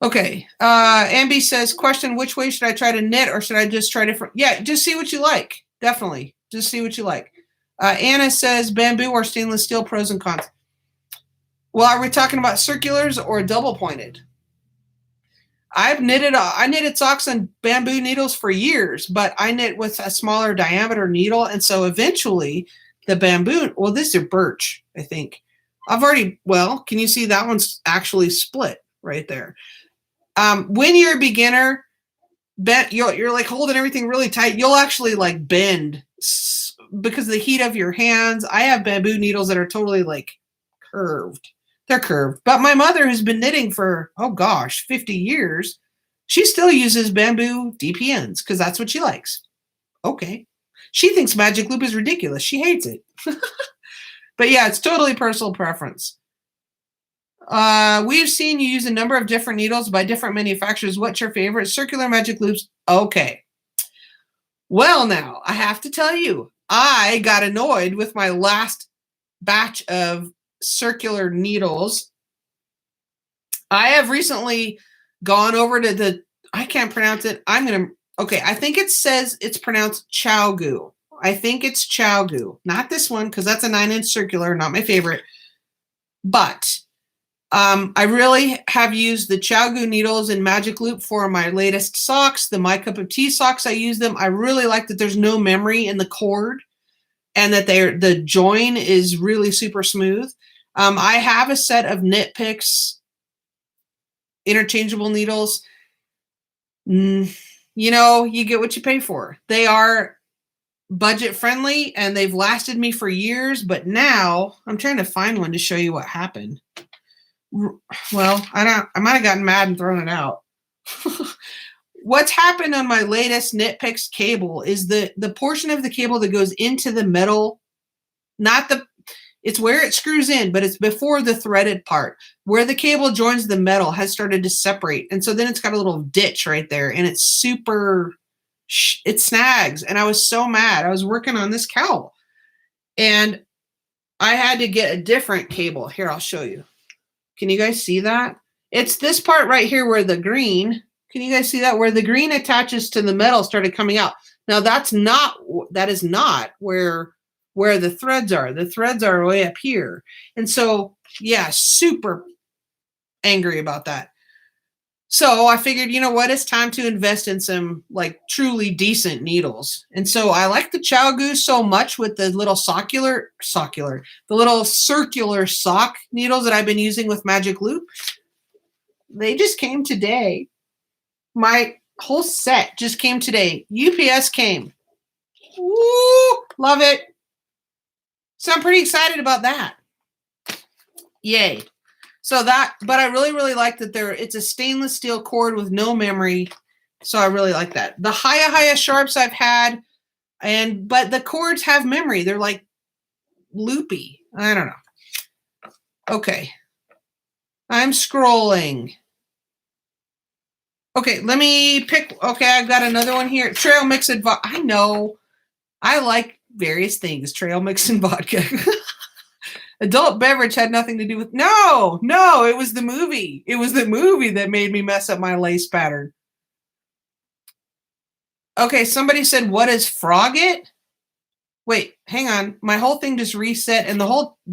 Okay. Ambi says, question, which way should I try to knit, or should I just try different? Yeah, just see what you like. Definitely. Just see what you like. Anna says, bamboo or stainless steel, pros and cons. Well, are we talking about circulars or double pointed? I knitted socks on bamboo needles for years, but I knit with a smaller diameter needle. And so eventually the bamboo, well, this is birch, I think. Can you see that one's actually split right there? When you're a beginner, you're like holding everything really tight. You'll actually like bend because of the heat of your hands. I have bamboo needles that are totally like curved. They're curved. But my mother has been knitting for, 50 years. She still uses bamboo DPNs because that's what she likes. Okay. She thinks magic loop is ridiculous. She hates it. But yeah, it's totally personal preference. We've seen you use a number of different needles by different manufacturers. What's your favorite? Circular magic loops. Okay. Well, now, I have to tell you, I got annoyed with my last batch of circular needles. I have recently gone over to I can't pronounce it. I think it says it's pronounced Chowgu. I think it's Chowgu. Not this one, because that's a 9-inch circular, not my favorite. But I really have used the Chowgu needles in Magic Loop for my latest socks, the My Cup of Tea socks. I use them. I really like that there's no memory in the cord and that the join is really super smooth. I have a set of Knit Picks interchangeable needles. You get what you pay for. They are budget friendly and they've lasted me for years, but now I'm trying to find one to show you what happened. Well, I might have gotten mad and thrown it out. What's happened on my latest Knit Picks cable is the portion of the cable that goes into the metal, it's where it screws in, but it's before the threaded part. Where the cable joins the metal has started to separate. And so then it's got a little ditch right there and it snags. And I was so mad. I was working on this cowl and I had to get a different cable. Here, I'll show you. Can you guys see that? It's this part right here where can you guys see that? Where the green attaches to the metal started coming out. Now that is not where the threads are. The threads are way up here. And so, yeah, super angry about that. So I figured, you know what? It's time to invest in some like truly decent needles. And so I like the Chowgu so much with the little the little circular sock needles that I've been using with Magic Loop. They just came today. My whole set just came today. UPS came. Woo! Love it. So I'm pretty excited about that. Yay. But I really, really like that it's a stainless steel cord with no memory. So I really like that. The Haya Sharps I've had, but the cords have memory. They're like loopy. I don't know. Okay. I'm scrolling. Okay, let me pick. Okay, I've got another one here. Trail mix and vodka. I know. I like various things. Trail mix and vodka. Adult beverage had nothing to do with. No, it was the movie. It was the movie that made me mess up my lace pattern. Okay, somebody said, what is Frogget? Wait, hang on. My whole thing just reset and the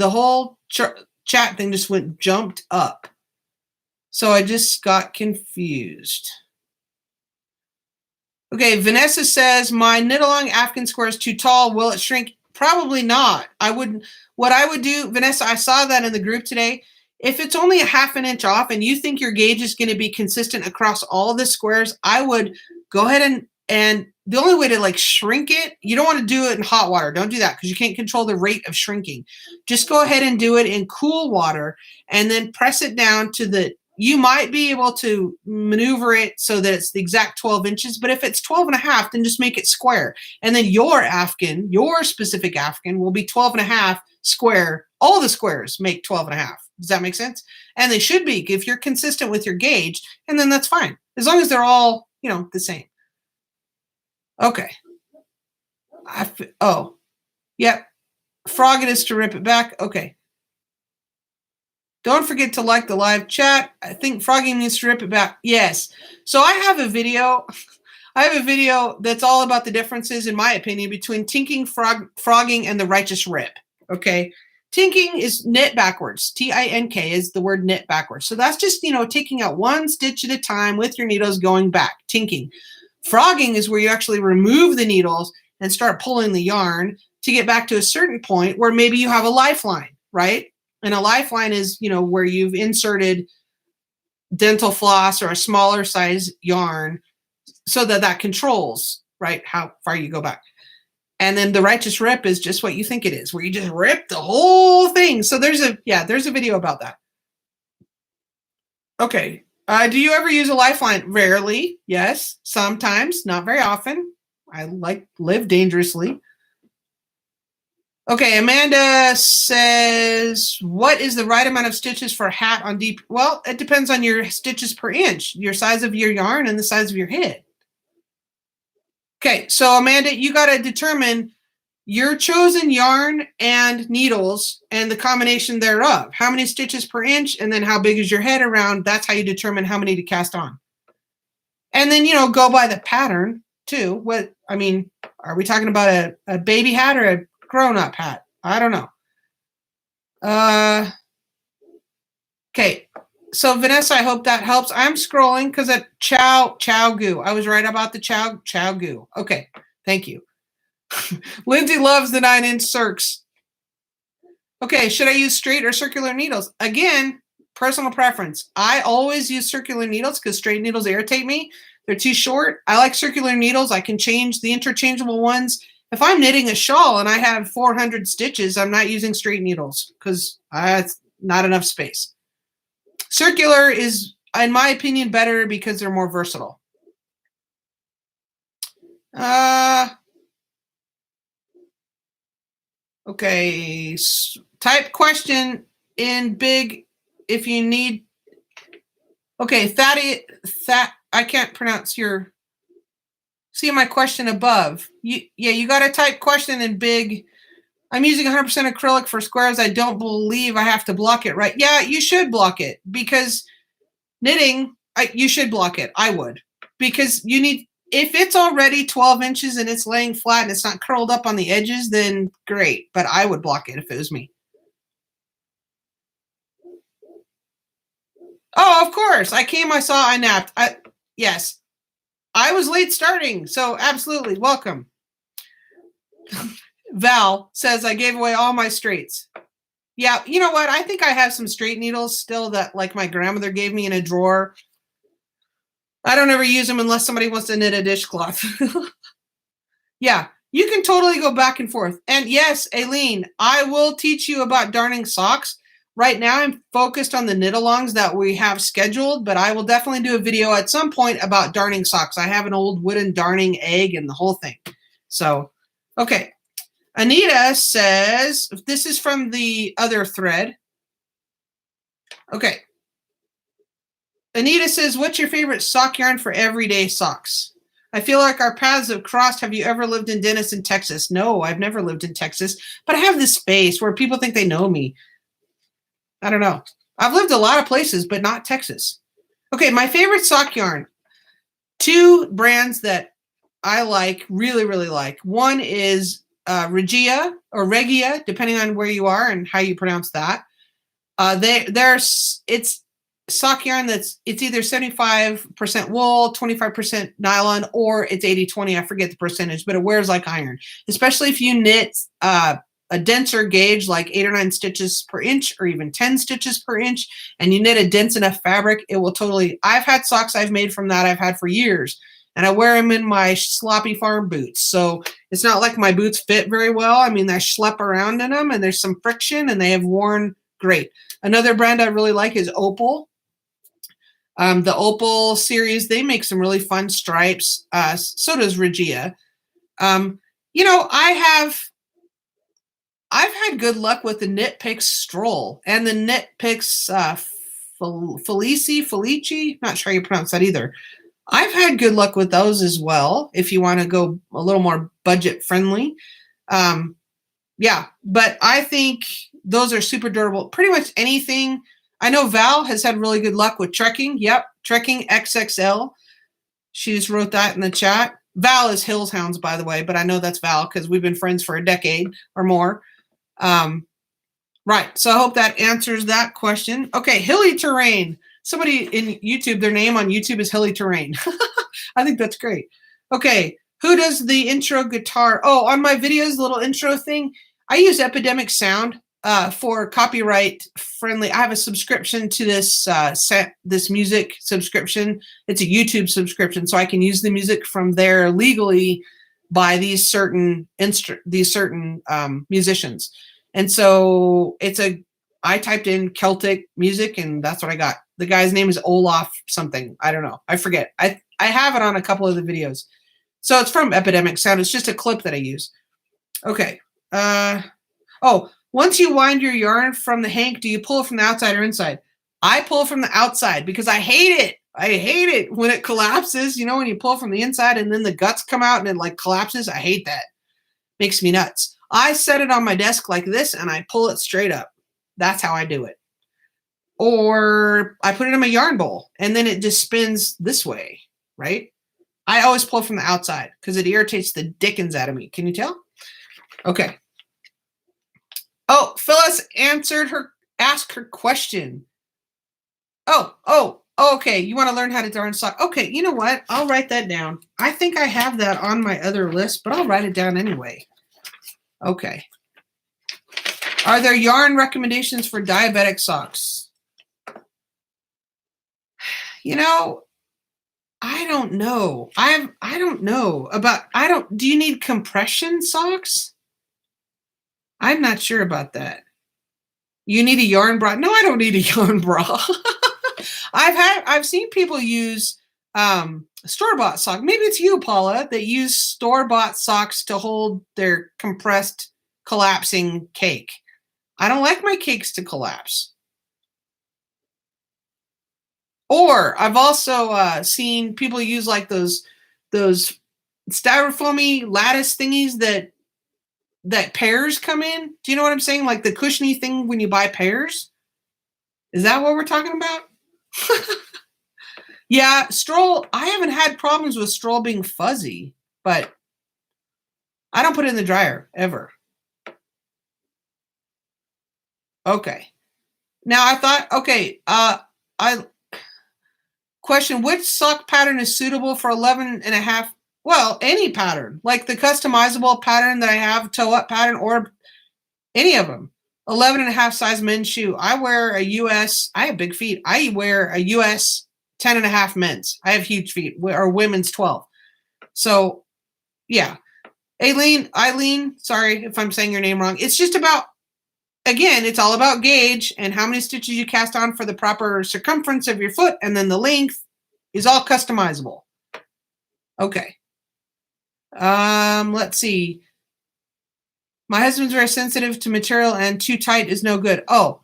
whole chat thing just jumped up. So I just got confused. Okay, Vanessa says, my knit-along Afghan square is too tall. Will it shrink? Probably not. What I would do, Vanessa, I saw that in the group today. If it's only a 1/2 inch off and you think your gauge is going to be consistent across all the squares, I would go ahead and the only way to like shrink it, you don't want to do it in hot water. Don't do that because you can't control the rate of shrinking. Just go ahead and do it in cool water and then press it down you might be able to maneuver it so that it's the exact 12 inches. But if it's 12.5, then just make it square. And then your specific Afghan will be 12.5 square. All the squares make 12.5. Does that make sense? And they should be if you're consistent with your gauge. And then that's fine. As long as they're all, the same. Okay. Yep. Frog it is to rip it back. Okay. Don't forget to like the live chat. I think frogging means to rip it back. Yes. So I have a video. I have a video that's all about the differences, in my opinion, between tinking, frogging, and the righteous rip. Okay. Tinking is knit backwards. T-I-N-K is the word knit backwards. So that's just, taking out one stitch at a time with your needles going back, tinking. Frogging is where you actually remove the needles and start pulling the yarn to get back to a certain point where maybe you have a lifeline, right? And a lifeline is, where you've inserted dental floss or a smaller size yarn so that controls, right, how far you go back. And then the righteous rip is just what you think it is, where you just rip the whole thing. So there's a video about that. Okay. Do you ever use a lifeline? Rarely. Yes. Sometimes. Not very often. I live dangerously. Okay. Amanda says, what is the right amount of stitches for a hat on deep? Well, it depends on your stitches per inch, your size of your yarn, and the size of your head. Okay, so Amanda, you got to determine your chosen yarn and needles and the combination thereof. How many stitches per inch, and then how big is your head around? That's how you determine how many to cast on. And then, go by the pattern too. Are we talking about a baby hat or a grown-up hat? I don't know. Okay. So Vanessa, I hope that helps. I'm scrolling because at Chow Goo. I was right about the Chow Goo. Okay, thank you. Lindsay loves the 9-inch circs. Okay, should I use straight or circular needles? Again, personal preference. I always use circular needles because straight needles irritate me. They're too short. I like circular needles. I can change the interchangeable ones. If I'm knitting a shawl and I have 400 stitches, I'm not using straight needles because it's not enough space. Circular is, in my opinion, better because they're more versatile. Okay, type question in big if you need. Okay, I can't pronounce your. See my question above. You got to type question in big. I'm using 100% acrylic for squares. I don't believe I have to block it, right? Yeah, you should block it because knitting, you should block it. I would. Because if it's already 12 inches and it's laying flat and it's not curled up on the edges, then great. But I would block it if it was me. Oh, of course. I came, I saw, I napped. Yes. I was late starting, so absolutely. Welcome. Val says, I gave away all my straights. Yeah, you know what? I think I have some straight needles still that my grandmother gave me in a drawer. I don't ever use them unless somebody wants to knit a dishcloth. Yeah, you can totally go back and forth. And yes, Aileen, I will teach you about darning socks. Right now, I'm focused on the knit-alongs that we have scheduled, but I will definitely do a video at some point about darning socks. I have an old wooden darning egg and the whole thing. So, okay. Anita says, this is from the other thread. Okay. Anita says, what's your favorite sock yarn for everyday socks? I feel like our paths have crossed. Have you ever lived in Denison, Texas? No, I've never lived in Texas, but I have this space where people think they know me. I don't know. I've lived a lot of places, but not Texas. Okay, my favorite sock yarn. 2 brands that I like, really, really like. One is Regia or Regia, depending on where you are and how you pronounce that. It's sock yarn it's either 75% wool, 25% nylon, or it's 80-20. I forget the percentage, but it wears like iron, especially if you knit a denser gauge, like 8 or 9 stitches per inch, or even 10 stitches per inch, and you knit a dense enough fabric, it will totally. I've had socks I've made from that I've had for years. And I wear them in my sloppy farm boots. So it's not like my boots fit very well. I mean, I schlep around in them and there's some friction and they have worn great. Another brand I really like is Opal. The Opal series, they make some really fun stripes. So does Regia. I've had good luck with the Knit Picks Stroll and the Knit Picks Felici, not sure how you pronounce that either. I've had good luck with those as well, if you want to go a little more budget friendly. Yeah, but I think those are super durable. Pretty much anything I know Val has had really good luck with trekking. Yep, trekking XXL. She just wrote that in the chat. Val is Hills Hounds, by the way, but I know that's Val because we've been friends for a decade or more. Right. So I hope that answers that question. Okay, hilly terrain. Somebody in YouTube, their name on YouTube is Hilly Terrain. I think that's great. Okay, who does the intro guitar? Oh, on my videos, little intro thing, I use Epidemic Sound for copyright friendly. I have a subscription to this this music subscription. It's a YouTube subscription, so I can use the music from there legally by these certain musicians. And so I typed in Celtic music and that's what I got. The guy's name is Olaf something. I don't know. I forget. I have it on a couple of the videos. So it's from Epidemic Sound. It's just a clip that I use. Okay. Oh, once you wind your yarn from the hank, do you pull it from the outside or inside? I pull from the outside because I hate it. I hate it when it collapses. You know, when you pull from the inside and then the guts come out and it like collapses. I hate that. Makes me nuts. I set it on my desk like this and I pull it straight up. That's how I do it. Or I put it in my yarn bowl and then it just spins this way, right? I always pull from the outside because it irritates the dickens out of me. Can you tell? Okay. Oh, Phyllis asked her question. Oh, okay. You want to learn how to darn sock? Okay, you know what? I'll write that down. I think I have that on my other list, but I'll write it down anyway. Okay. Are there yarn recommendations for diabetic socks? You know, I don't know. I don't know about, do you need compression socks? I'm not sure about that. You need a yarn bra? No, I don't need a yarn bra. I've seen people use store-bought socks. Maybe it's you, Paula, that use store-bought socks to hold their compressed, collapsing cake. I don't like my cakes to collapse. Or I've also seen people use like those styrofoamy lattice thingies that pears come in. Do you know what I'm saying? Like the cushiony thing when you buy pears. Is that what we're talking about? Yeah, Stroll. I haven't had problems with Stroll being fuzzy, but I don't put it in the dryer ever. Okay. Now I thought, okay, question, which sock pattern is suitable for 11 and a half? Well, any pattern, like the customizable pattern that I have, toe up pattern, or any of them. 11 and a half size men's shoe. I wear a US, I have big feet. I wear a US 10 and a half men's. I have huge feet, or women's 12. So yeah. Eileen, sorry if I'm saying your name wrong. It's just about, again, it's all about gauge and how many stitches you cast on for the proper circumference of your foot, and then the length is all customizable. Okay. Let's see. My husband's very sensitive to material and too tight is no good. Oh.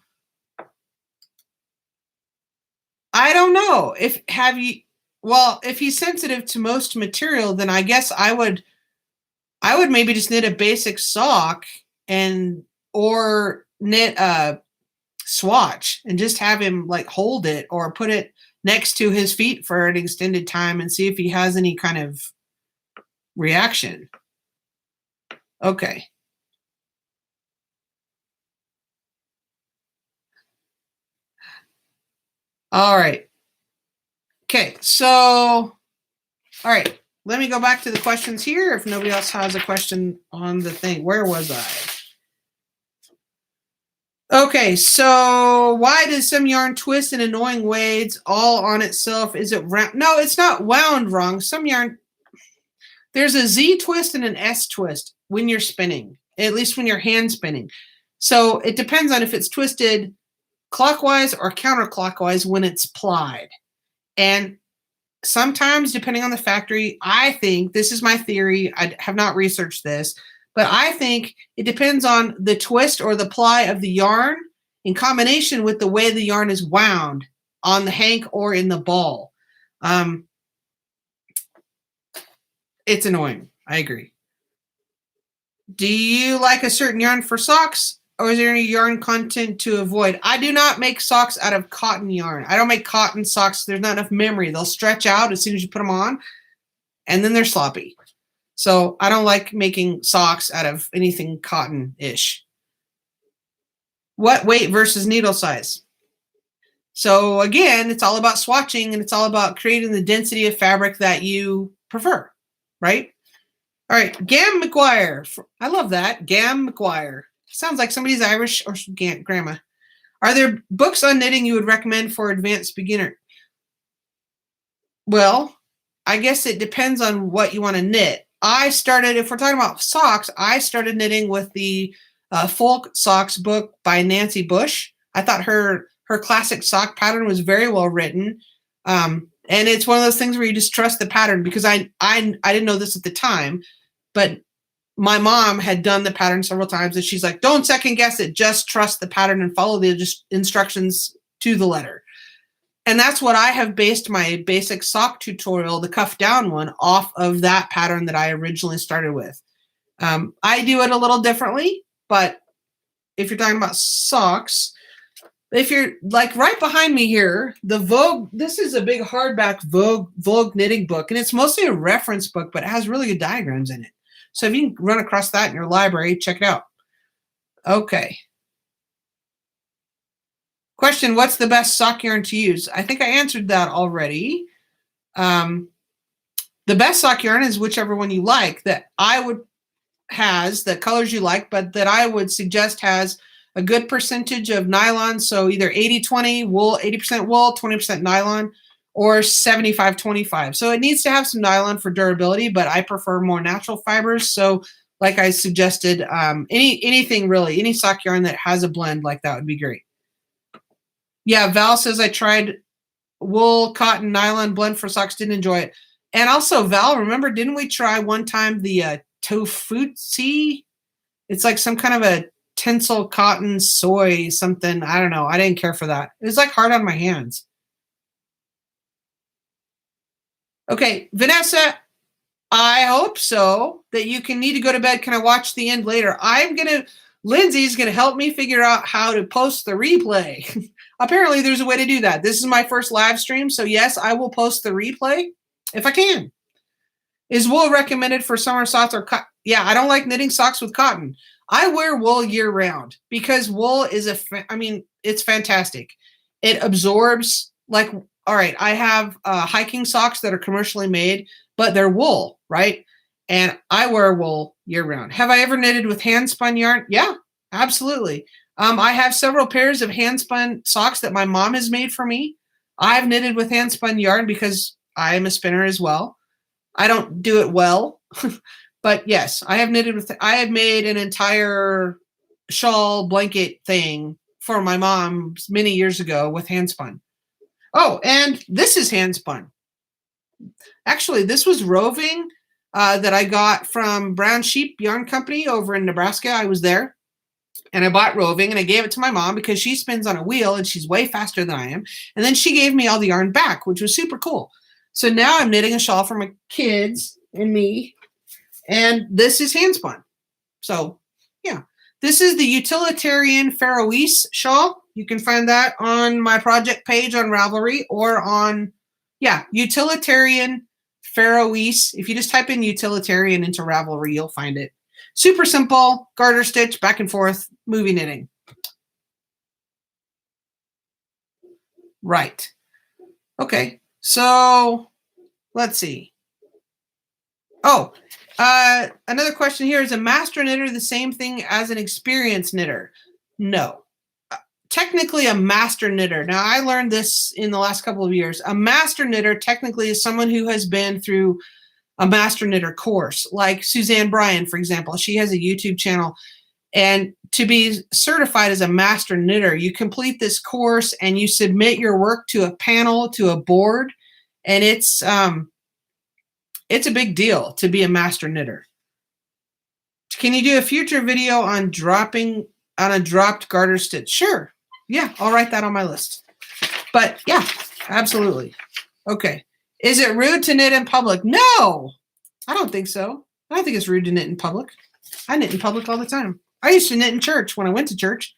I don't know. If he's sensitive to most material, then I guess I would maybe just knit a basic sock or knit a swatch and just have him like hold it or put it next to his feet for an extended time and see if he has any kind of reaction. Okay. All right. Okay, so, all right. Let me go back to the questions here if nobody else has a question on the thing. Where was I? Okay, so why does some yarn twist in annoying ways all on itself? Is it round? No, it's not wound wrong. Some yarn, there's a Z twist and an S twist when you're spinning, at least when you're hand spinning. So it depends on if it's twisted clockwise or counterclockwise when it's plied. And sometimes, depending on the factory, I think, this is my theory, I have not researched this, but I think it depends on the twist or the ply of the yarn in combination with the way the yarn is wound on the hank or in the ball. It's annoying. I agree. Do you like a certain yarn for socks? or is there any yarn content to avoid? I do not make socks out of cotton yarn. I don't make cotton socks. There's not enough memory. They'll stretch out as soon as you put them on, and then they're sloppy. So I don't like making socks out of anything cotton-ish. What weight versus needle size? So again, it's all about swatching, and it's all about creating the density of fabric that you prefer, right? All right, Gam McGuire. I love that. Gam McGuire. Sounds like somebody's Irish or grandma. Are there books on knitting you would recommend for advanced beginner? Well, I guess it depends on what you want to knit. I started, if we're talking about socks, I started knitting with the Folk Socks book by Nancy Bush. I thought her classic sock pattern was very well written. And it's one of those things where you just trust the pattern, because I didn't know this at the time, but my mom had done the pattern several times, and she's like, don't second guess it, just trust the pattern and follow the instructions to the letter. And that's what I have based my basic sock tutorial, the cuff down one, off of that pattern that I originally started with. I do it a little differently, but if you're talking about socks, if you're like right behind me here, the Vogue, this is a big hardback Vogue knitting book, and it's mostly a reference book, but it has really good diagrams in it. So if you can run across that in your library, check it out. Okay. Question, what's the best sock yarn to use? I think I answered that already. The best sock yarn is whichever one you like, that I would has the colors you like, but that I would suggest has a good percentage of nylon. So either 80-20 wool, 80% wool, 20% nylon, or 75-25. So it needs to have some nylon for durability, but I prefer more natural fibers. So like I suggested, anything really, any sock yarn that has a blend like that would be great. Yeah, Val says I tried wool, cotton, nylon blend for socks, didn't enjoy it. And also, Val, remember, didn't we try one time the Tofutsi? It's like some kind of a tinsel cotton soy something. I don't know. I didn't care for that. It was like hard on my hands. Okay, Vanessa, I hope so that you can need to go to bed. Can I watch the end later? Lindsay's going to help me figure out how to post the replay. Apparently there's a way to do that. This is my first live stream. So yes, I will post the replay if I can. Is wool recommended for summer socks or cotton? Yeah, I don't like knitting socks with cotton. I wear wool year round because wool is it's fantastic. It absorbs, like, all right, I have hiking socks that are commercially made, but they're wool, right? And I wear wool year round. Have I ever knitted with hand spun yarn? Yeah, absolutely. I have several pairs of hand spun socks that my mom has made for me. I've knitted with hand spun yarn because I am a spinner as well. I don't do it well, but yes, I have made an entire shawl blanket thing for my mom many years ago with hand spun. Oh, and this is hand spun. Actually, this was roving that I got from Brown Sheep Yarn Company over in Nebraska. I was there and I bought roving and I gave it to my mom because she spins on a wheel and she's way faster than I am. And then she gave me all the yarn back, which was super cool. So now I'm knitting a shawl for my kids and me, and this is hand spun. So yeah, this is the Utilitarian Faroese shawl. You can find that on my project page on Ravelry or on, Utilitarian Faroese. If you just type in utilitarian into Ravelry, you'll find it. Super simple, garter stitch, back and forth, movie knitting. Right. Okay. So let's see. Oh, another question here. Is a master knitter the same thing as an experienced knitter? No. Technically a master knitter. Now, I learned this in the last couple of years. A master knitter technically is someone who has been through a master knitter course, like Suzanne Bryan, for example. She has a YouTube channel. And to be certified as a master knitter, you complete this course and you submit your work to a panel, to a board, and it's a big deal to be a master knitter. Can you do a future video on a dropped garter stitch? Sure. Yeah, I'll write that on my list. But yeah, absolutely. Okay. Is it rude to knit in public? No, I don't think so. I don't think it's rude to knit in public. I knit in public all the time. I used to knit in church when I went to church.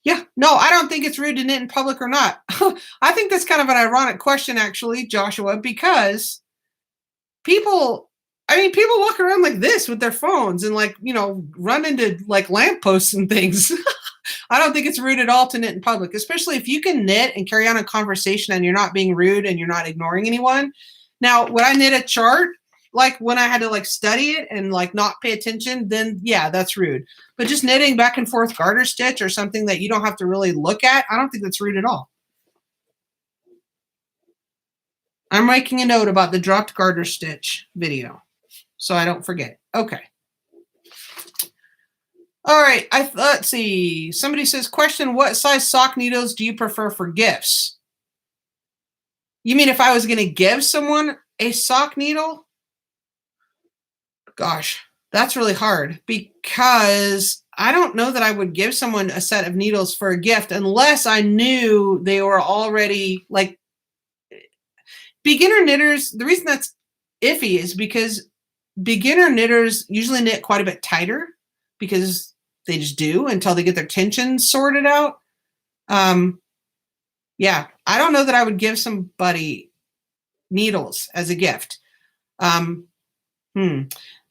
Yeah, no, I don't think it's rude to knit in public or not. I think that's kind of an ironic question, actually, Joshua, because people, I mean, people walk around like this with their phones and like, run into like lampposts and things. I don't think it's rude at all to knit in public, especially if you can knit and carry on a conversation and you're not being rude and you're not ignoring anyone. Now, when I knit a chart, like when I had to like study it and like not pay attention, then yeah, that's rude. But just knitting back and forth garter stitch or something that you don't have to really look at, I don't think that's rude at all. I'm making a note about the dropped garter stitch video so I don't forget. Okay. All right. Let's see. Somebody says, question, what size sock needles do you prefer for gifts? You mean if I was going to give someone a sock needle? Gosh, that's really hard because I don't know that I would give someone a set of needles for a gift unless I knew they were already like beginner knitters. The reason that's iffy is because beginner knitters usually knit quite a bit tighter because they just do until they get their tension sorted out. Yeah, I don't know that I would give somebody needles as a gift.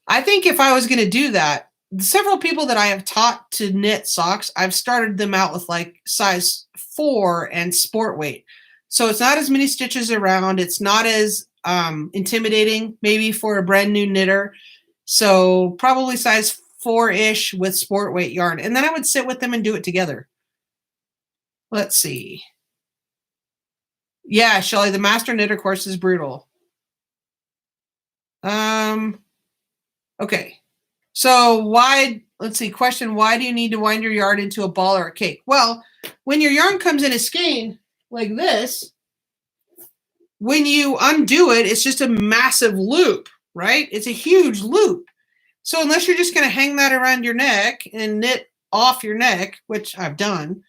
I think if I was going to do that, several people that I have taught to knit socks, I've started them out with like size 4 and sport weight. So it's not as many stitches around. It's not as intimidating maybe for a brand new knitter. So probably size 4-ish with sport weight yarn. And then I would sit with them and do it together. Let's see. Yeah, Shelly, the master knitter course is brutal. Okay. So let's see, question, why do you need to wind your yarn into a ball or a cake? Well, when your yarn comes in a skein like this, when you undo it, it's just a massive loop, right? It's a huge loop. So unless you're just going to hang that around your neck and knit off your neck, which I've done,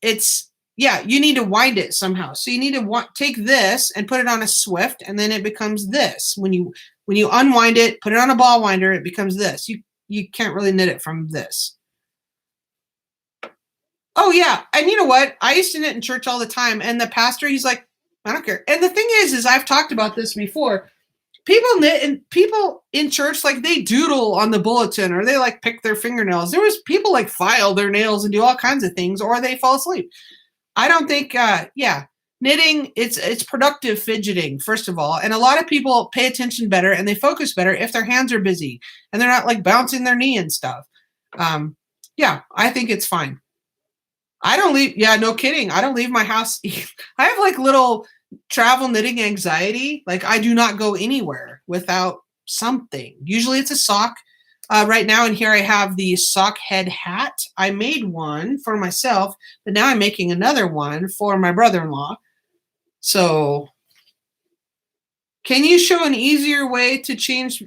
you need to wind it somehow. So you need to take this and put it on a Swift, and then it becomes this. When you unwind it, put it on a ball winder, it becomes this. You can't really knit it from this. Oh yeah, and you know what? I used to knit in church all the time, and the pastor, he's like, I don't care. And the thing is I've talked about this before. People knit and people in church, like they doodle on the bulletin or they like pick their fingernails. There was people like file their nails and do all kinds of things, or they fall asleep. I don't think, knitting, it's productive fidgeting, first of all. And a lot of people pay attention better and they focus better if their hands are busy and they're not like bouncing their knee and stuff. I think it's fine. I don't leave. Yeah, no kidding. I don't leave my house. I have like little travel knitting anxiety. Like I do not go anywhere without something. Usually it's a sock. Right now in here I have the sock head hat. I made one for myself, but now I'm making another one for my brother-in-law. So can you show an easier way to change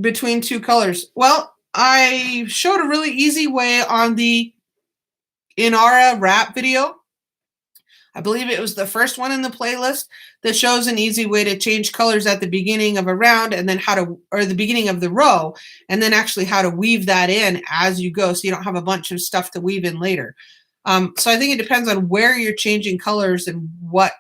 between two colors? Well, I showed a really easy way on the Inara wrap video. I believe it was the first one in the playlist that shows an easy way to change colors at the beginning of a round and then or the beginning of the row, and then actually how to weave that in as you go so you don't have a bunch of stuff to weave in later. So I think it depends on where you're changing colors and what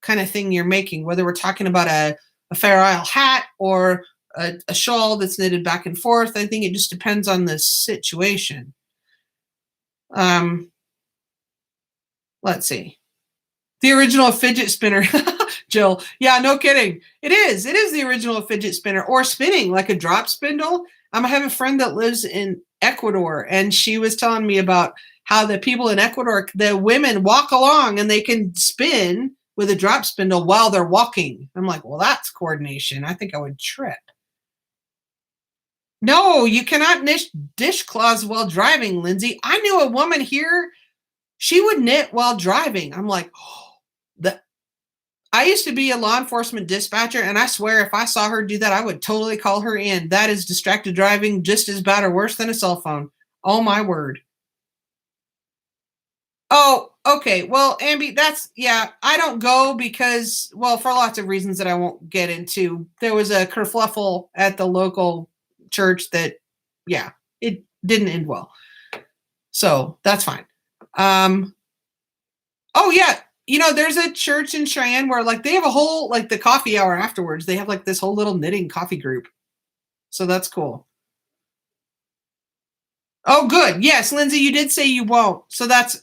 kind of thing you're making, whether we're talking about a Fair Isle hat or a shawl that's knitted back and forth. I think it just depends on the situation. Let's see. The original fidget spinner, Jill. Yeah, no kidding. It is the original fidget spinner, or spinning like a drop spindle. I have a friend that lives in Ecuador, and she was telling me about how the people in Ecuador, the women walk along and they can spin with a drop spindle while they're walking. I'm like, well, that's coordination. I think I would trip. No, you cannot knit dishcloths while driving, Lindsay. I knew a woman here, she would knit while driving. I'm like, I used to be a law enforcement dispatcher, and I swear if I saw her do that, I would totally call her in. That is distracted driving just as bad or worse than a cell phone. Oh, my word. Oh, okay. Well, Ambi, I don't go because, well, for lots of reasons that I won't get into. There was a kerfluffle at the local church that, it didn't end well. So that's fine. Oh yeah, there's a church in Cheyenne where like they have a whole like the coffee hour afterwards. They have like this whole little knitting coffee group. So that's cool. Oh, good. Yes, Lindsay, you did say you won't. So that's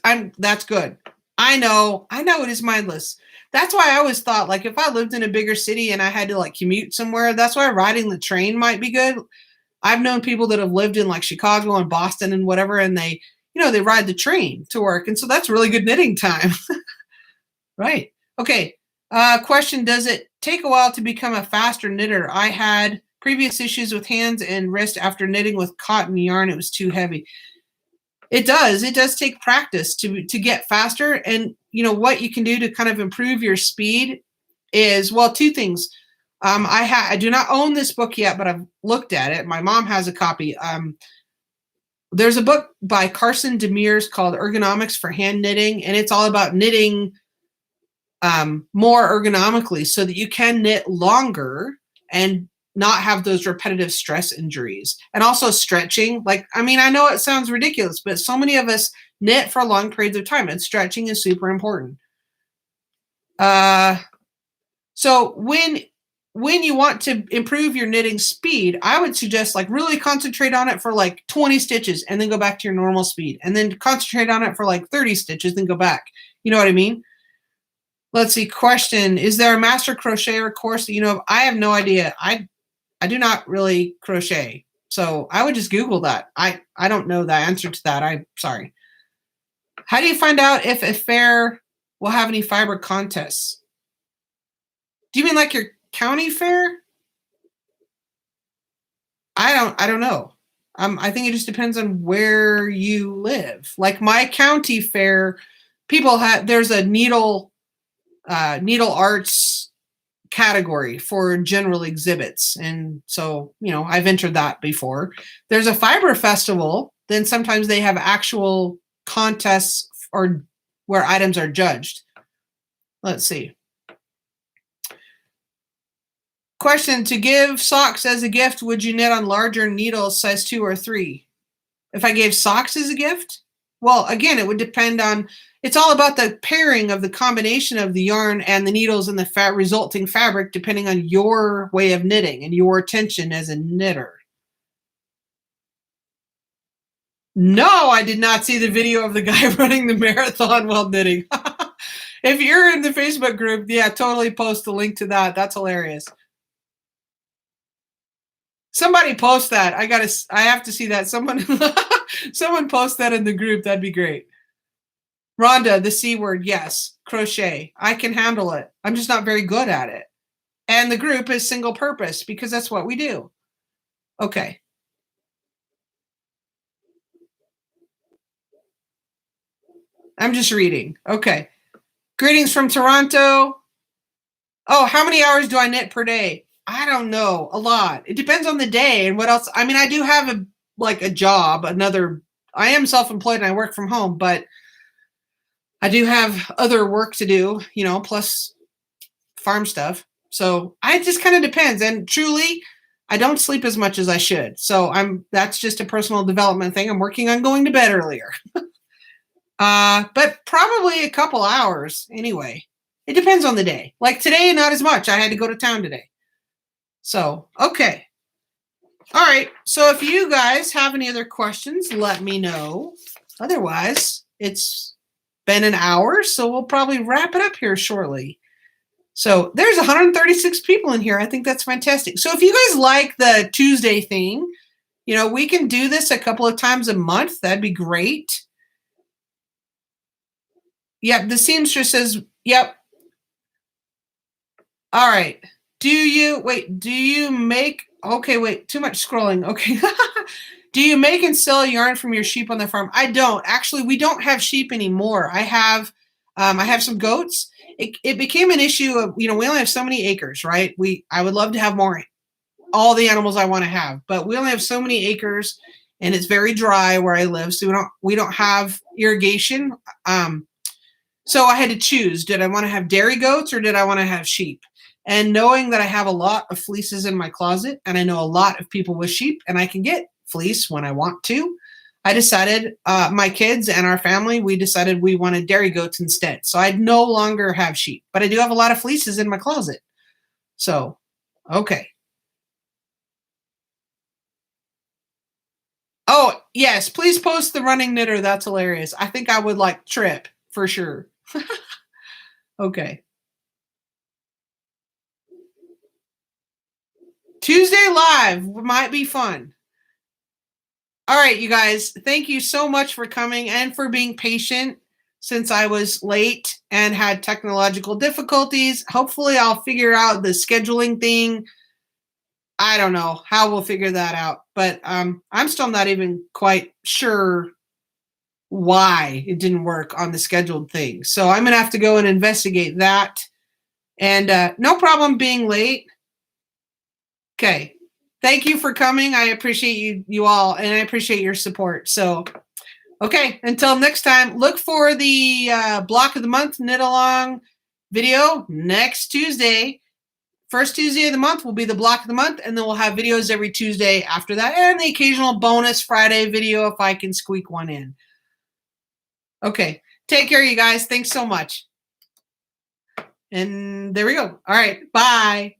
good. I know it is mindless. That's why I always thought like if I lived in a bigger city and I had to like commute somewhere, that's why riding the train might be good. I've known people that have lived in like Chicago and Boston and whatever, and they ride the train to work. And so that's really good knitting time. Right. Okay. Question, does it take a while to become a faster knitter? I had previous issues with hands and wrist after knitting with cotton yarn. It was too heavy. It does take practice to get faster. And what you can do to kind of improve your speed is, well, two things. I do not own this book yet, but I've looked at it. My mom has a copy. There's a book by Carson Demers called Ergonomics for Hand Knitting, and it's all about knitting more ergonomically so that you can knit longer and not have those repetitive stress injuries. And also stretching. Like, I mean, I know it sounds ridiculous, but so many of us knit for long periods of time, and stretching is super important. So when you want to improve your knitting speed, I would suggest like really concentrate on it for like 20 stitches and then go back to your normal speed, and then concentrate on it for like 30 stitches, then go back. You know what I mean? Let's see. Question, is there a master crocheter course that you know of? I have no idea. I do not really crochet. So I would just Google that. I don't know the answer to that. I'm sorry. How do you find out if a fair will have any fiber contests? Do you mean like your county fair? I don't know. I think it just depends on where you live. Like my county fair, there's a needle arts category for general exhibits. And so, I've entered that before. There's a fiber festival. Then sometimes they have actual contests or where items are judged. Let's see. Question, to give socks as a gift, would you knit on larger needles, size 2 or 3? If I gave socks as a gift? Well, again, it would depend on, it's all about the pairing of the combination of the yarn and the needles and the resulting fabric, depending on your way of knitting and your attention as a knitter. No, I did not see the video of the guy running the marathon while knitting. If you're in the Facebook group, yeah, totally post a link to that. That's hilarious. Somebody post that. I have to see that. Someone post that in the group. That'd be great. Rhonda, the C word, yes. Crochet. I can handle it. I'm just not very good at it. And the group is single purpose because that's what we do. Okay. I'm just reading. Okay. Greetings from Toronto. Oh, how many hours do I knit per day? I don't know. A lot. It depends on the day and what else. I mean, I do have a job, I am self-employed and I work from home, but I do have other work to do, plus farm stuff. So it just kind of depends. And truly, I don't sleep as much as I should. So that's just a personal development thing. I'm working on going to bed earlier. But probably a couple hours anyway. It depends on the day. Like today, not as much. I had to go to town today. So, okay. All right. So if you guys have any other questions, let me know. Otherwise, it's been an hour, so we'll probably wrap it up here shortly. So there's 136 people in here. I think that's fantastic. So if you guys like the Tuesday thing, we can do this a couple of times a month. That'd be great. Yep, the seamstress says, yep. All right. Do you make, okay, wait, too much scrolling. Okay. Do you make and sell yarn from your sheep on the farm? I don't. Actually, we don't have sheep anymore. I have some goats. It became an issue of, we only have so many acres, right? I would love to have all the animals I want to have, but we only have so many acres and it's very dry where I live. So we don't have irrigation. So I had to choose, did I want to have dairy goats or did I want to have sheep? And knowing that I have a lot of fleeces in my closet and I know a lot of people with sheep and I can get fleece when I want to, I decided, my kids and our family, we decided we wanted dairy goats instead. So I no longer have sheep, but I do have a lot of fleeces in my closet. So, okay. Oh, yes, please post the running knitter. That's hilarious. I think I would like trip for sure. Okay. Tuesday live might be fun. All right, you guys, thank you so much for coming and for being patient since I was late and had technological difficulties. Hopefully, I'll figure out the scheduling thing. I don't know how we'll figure that out, but I'm still not even quite sure why it didn't work on the scheduled thing. So I'm gonna have to go and investigate that. And no problem being late. Okay. Thank you for coming. I appreciate you all, and I appreciate your support. So, okay, until next time, look for the block of the month knit along video next Tuesday. First Tuesday of the month will be the block of the month, and then we'll have videos every Tuesday after that, and the occasional bonus Friday video if I can squeak one in. Okay, take care, you guys. Thanks so much. And there we go. All right, bye.